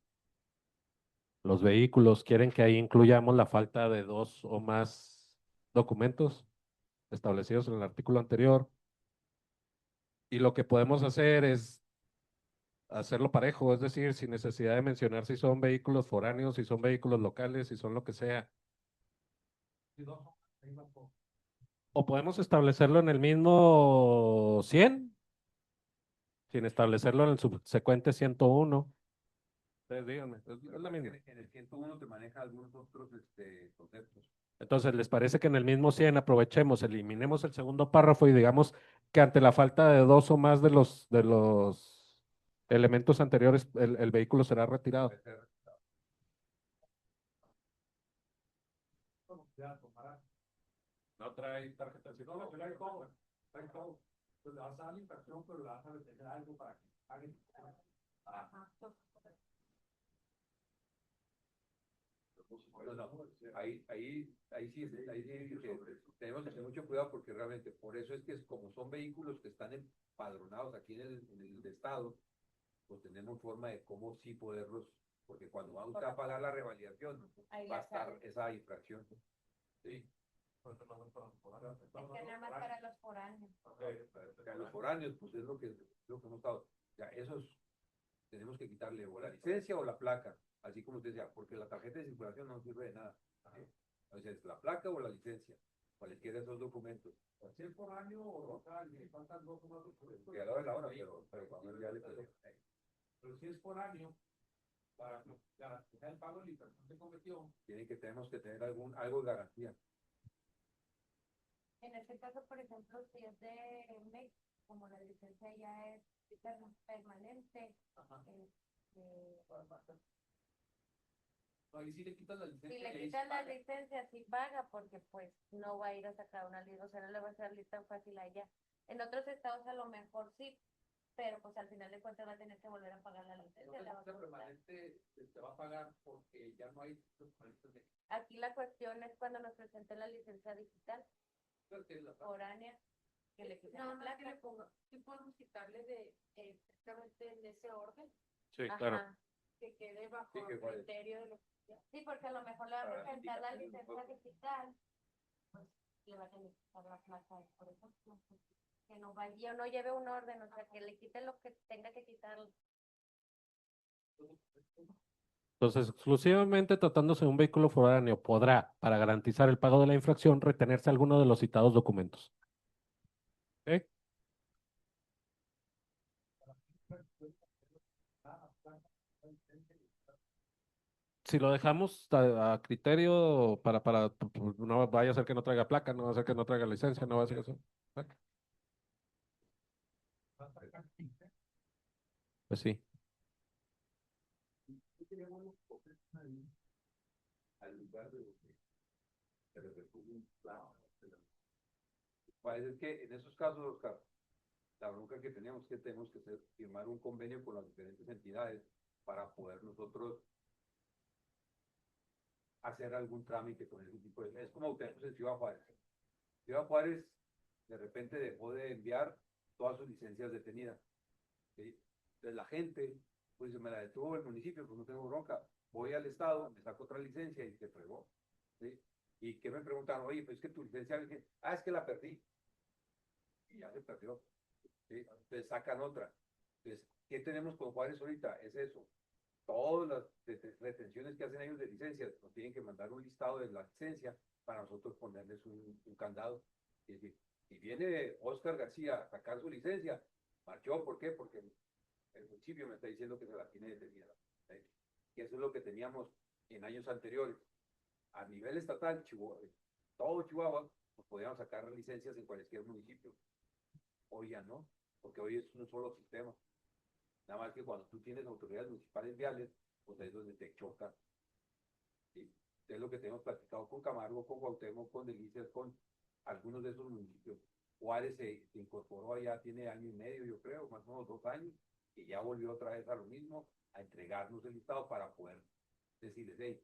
los vehículos. Quieren que ahí incluyamos la falta de 2 o más documentos establecidos en el artículo anterior. Y lo que podemos hacer es hacerlo parejo, es decir, sin necesidad de mencionar si son vehículos foráneos, si son vehículos locales, si son lo que sea. O podemos establecerlo en el mismo 100, sin establecerlo en el subsecuente 101. Ustedes díganme, es la misma. En el 101 te maneja algunos otros conceptos. Entonces, ¿les parece que en el mismo 100 aprovechemos, eliminemos el segundo párrafo y digamos que ante la falta de 2 o más de los elementos anteriores, el vehículo será retirado? No trae tarjeta de no, trae todo, trae todo. Pues le vas a dar la infracción, pero le vas a detener algo para que paguen. Ahí sí tenemos que tener mucho cuidado porque realmente por eso es que como son vehículos que están empadronados aquí en el estado, pues tenemos forma de cómo sí poderlos, porque cuando va usted a pagar la revalidación, va a estar esa infracción. Sí. Es que nada más para los foráneos. Para los foráneos, pues es lo que hemos estado. Ya, esos tenemos que quitarle o la licencia o la placa, así como usted decía, porque la tarjeta de circulación no sirve de nada. Entonces, la placa o la licencia, cualquiera de esos documentos. Si es por año o local, y faltan 2 o más documentos. Que a la hora de la hora, pero cuando ya le quedó. Pero si es por año, para garantizar el pago de la infracción que cometió, Tenemos que tener algo de garantía. En este caso, por ejemplo, si es de México, como la licencia ya es permanente, ahí sí le quitas la licencia. si le quitas la licencia, sí paga, porque pues no va a ir a sacar una licencia, o sea, no le va a salir tan fácil allá. En otros estados a lo mejor sí, pero pues al final de cuentas va a tener que volver a pagar la licencia. la va a costar. Permanente se va a pagar porque ya no hay documentos de Aquí la cuestión es cuando nos presenten la licencia digital que la foránea, que le quiten No, la no, placa. que le ponga, sí podemos quitarle de exactamente en ese orden, Sí, claro. Ajá. que quede bajo Sí, que el vale. criterio de lo que Sí, porque a lo mejor le va a Para presentar la digital, licencia digital, pues le va a tener que quitar la placa, por ejemplo. Que no vaya, no lleve un orden, o sea, que le quite lo que tenga que quitar. Entonces, exclusivamente tratándose de un vehículo foráneo, podrá, para garantizar el pago de la infracción, retenerse alguno de los citados documentos. ¿Ok? Si lo dejamos a criterio no vaya a ser que no traiga placa, no va a ser que no traiga licencia, no va a ser eso. Pues sí. Al lugar de donde se le repuso un plano. Parece que en esos casos, Oscar, la bronca que tenemos que firmar un convenio con las diferentes entidades para poder nosotros hacer algún trámite con ese tipo de... Es como tenemos en Ciudad Juárez. Ciudad Juárez de repente dejó de enviar todas sus licencias detenidas. ¿Sí? Entonces la gente, pues me la detuvo el municipio, pues no tengo bronca. Voy al estado, me saco otra licencia y se fregó. ¿Sí? Y que me preguntaron, oye, pues es que tu licencia, es que la perdí. Y ya se perdió. ¿Sí? Entonces sacan otra. Entonces, ¿qué tenemos con Juárez ahorita? Es eso. Todas las retenciones que hacen ellos de licencias, nos tienen que mandar un listado de la licencia para nosotros ponerles un candado. Es decir, si viene Oscar García a sacar su licencia, marchó, ¿por qué? Porque el municipio me está diciendo que se la tiene detenida. ¿Sí? Que eso es lo que teníamos en años anteriores. A nivel estatal, todo Chihuahua, pues podíamos sacar licencias en cualquier municipio. Hoy ya no, porque hoy es un solo sistema. Nada más que cuando tú tienes autoridades municipales viales, pues ahí es donde te choca. ¿Sí? Es lo que tenemos platicado con Camargo, con Cuauhtémoc, con Delicias, con algunos de esos municipios. Juárez se incorporó allá, tiene año y medio, yo creo, más o menos 2 años, y ya volvió otra vez a lo mismo, a entregarnos el listado para poder decirles, hey,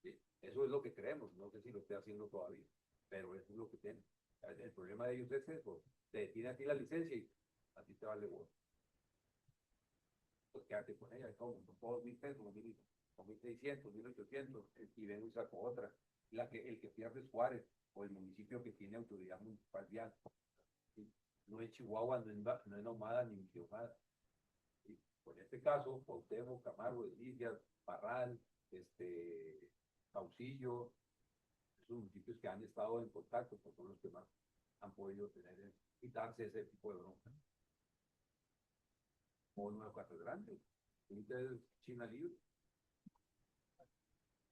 ¿sí? Eso es lo que creemos, no sé si lo esté haciendo todavía, pero eso es lo que tienen. El problema de ellos es eso, te detiene a ti la licencia y a ti te vale vos. Pues quédate con ella, con todos 1,000 pesos, 1,600, 1,800, y vengo y saco otra. El que pierde es Juárez, o el municipio que tiene autoridad municipal vial. ¿Sí? No es Chihuahua, no es Ahumada ni Michoacán. ¿Sí? Por este caso, Cuauhtémoc, Camargo, Delicias, Parral, Saucillo, esos municipios que han estado en contacto, pues son los que más han podido quitarse ese tipo de bronca. O Nueva Casa Grande, China Libre.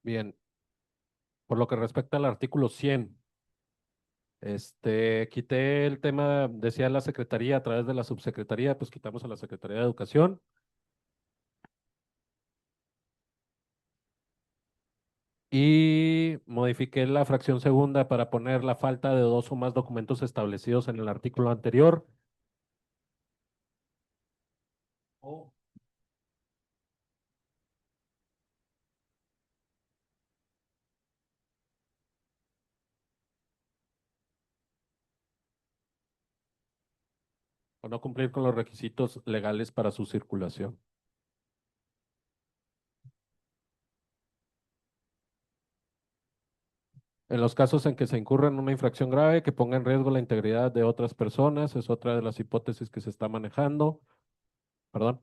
Bien. Por lo que respecta al artículo 100, quité el tema, decía la Secretaría a través de la Subsecretaría, pues quitamos a la Secretaría de Educación. Y modifiqué la fracción segunda para poner la falta de 2 o más documentos establecidos en el artículo anterior. O no cumplir con los requisitos legales para su circulación. En los casos en que se incurra en una infracción grave que ponga en riesgo la integridad de otras personas, es otra de las hipótesis que se está manejando. Perdón.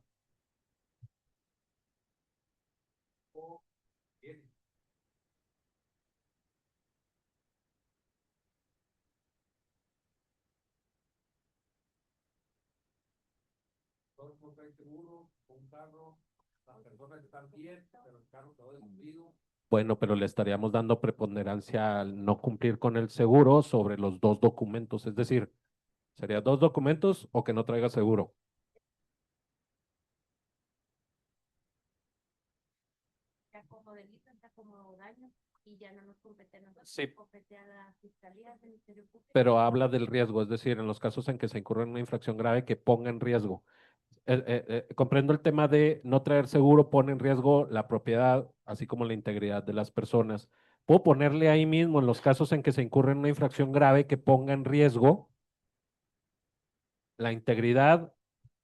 no trae seguro, un carro, las personas están bien, pero el carro quedó destruido. Bueno, pero le estaríamos dando preponderancia al no cumplir con el seguro sobre los 2 documentos. Es decir, sería 2 documentos o que no traiga seguro. Ya como delito, ya como daño. y ya no nos compete a nosotros, Sí. compete a la Fiscalía, al Ministerio Público. Pero habla del riesgo, es decir, en los casos en que se incurre en una infracción grave que ponga en riesgo. Comprendo el tema de no traer seguro, pone en riesgo la propiedad, así como la integridad de las personas. Puedo ponerle ahí mismo en los casos en que se incurre en una infracción grave que ponga en riesgo la integridad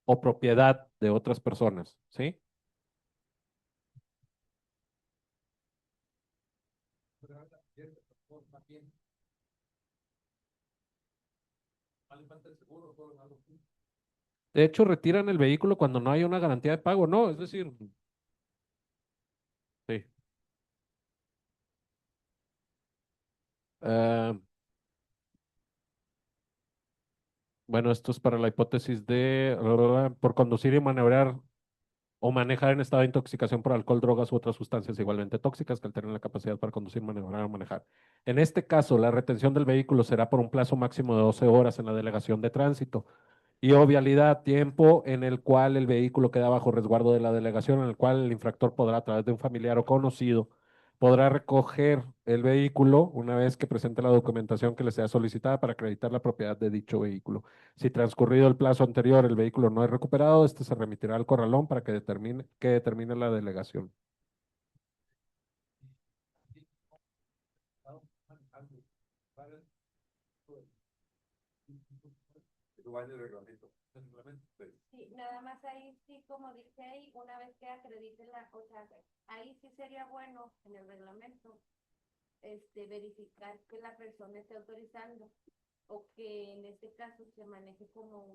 o propiedad de otras personas, ¿sí? De hecho, retiran el vehículo cuando no hay una garantía de pago, ¿no? Es decir, sí. Ah, bueno, esto es para la hipótesis de por conducir y maniobrar o manejar en estado de intoxicación por alcohol, drogas u otras sustancias igualmente tóxicas que alteren la capacidad para conducir, maniobrar o manejar. En este caso, la retención del vehículo será por un plazo máximo de 12 horas en la delegación de tránsito. Y o vialidad, tiempo en el cual el vehículo queda bajo resguardo de la delegación, en el cual el infractor podrá, a través de un familiar o conocido, podrá recoger el vehículo una vez que presente la documentación que le sea solicitada para acreditar la propiedad de dicho vehículo. Si transcurrido el plazo anterior el vehículo no es recuperado, este se remitirá al corralón para que determine la delegación. Sí, nada más ahí sí, como dice ahí, una vez que acredite la, o sea, ahí sí sería bueno en el reglamento, verificar que la persona esté autorizando o que en este caso se maneje como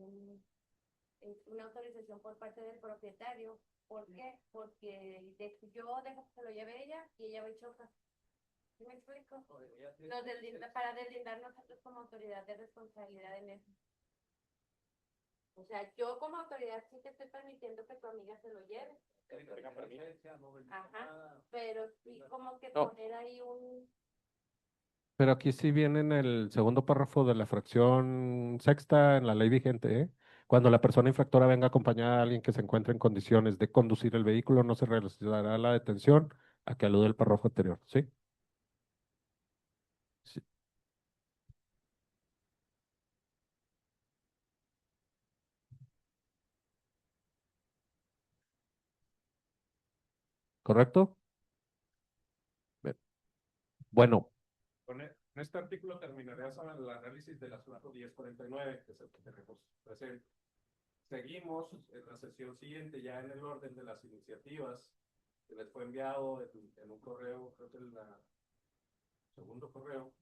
una autorización por parte del propietario. ¿Por qué? Porque yo dejo que se lo lleve ella y ella va y choca. ¿Sí me explico? Para deslindar nosotros como autoridad de responsabilidad en eso. O sea, yo como autoridad sí te estoy permitiendo que tu amiga se lo lleve. Ajá, pero sí como que No. poner ahí Pero aquí sí viene en el segundo párrafo de la fracción sexta en la ley vigente, ¿eh? Cuando la persona infractora venga acompañada de alguien que se encuentre en condiciones de conducir el vehículo, no se realizará la detención a que alude el párrafo anterior, ¿sí? Sí. ¿Correcto? Bien. Bueno, en este artículo terminaría el análisis del asunto 1049, que es el que tenemos presente. Seguimos en la sesión siguiente, ya en el orden de las iniciativas, que les fue enviado en un correo, creo que el segundo correo,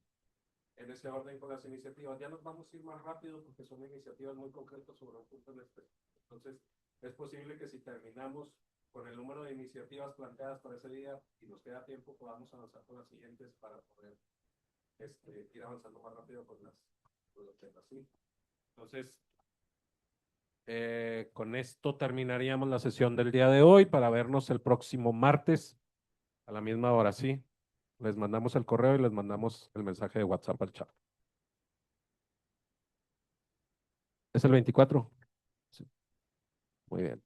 en ese orden con las iniciativas. Ya nos vamos a ir más rápido porque son iniciativas muy concretas sobre un punto en específico. Entonces, es posible que si terminamos con el número de iniciativas planteadas para ese día y nos queda tiempo, podamos avanzar con las siguientes para poder ir avanzando más rápido con los temas, ¿sí? Entonces, con esto terminaríamos la sesión del día de hoy para vernos el próximo martes a la misma hora, ¿sí? Les mandamos el correo y les mandamos el mensaje de WhatsApp al chat. ¿Es el 24? Sí. Muy bien.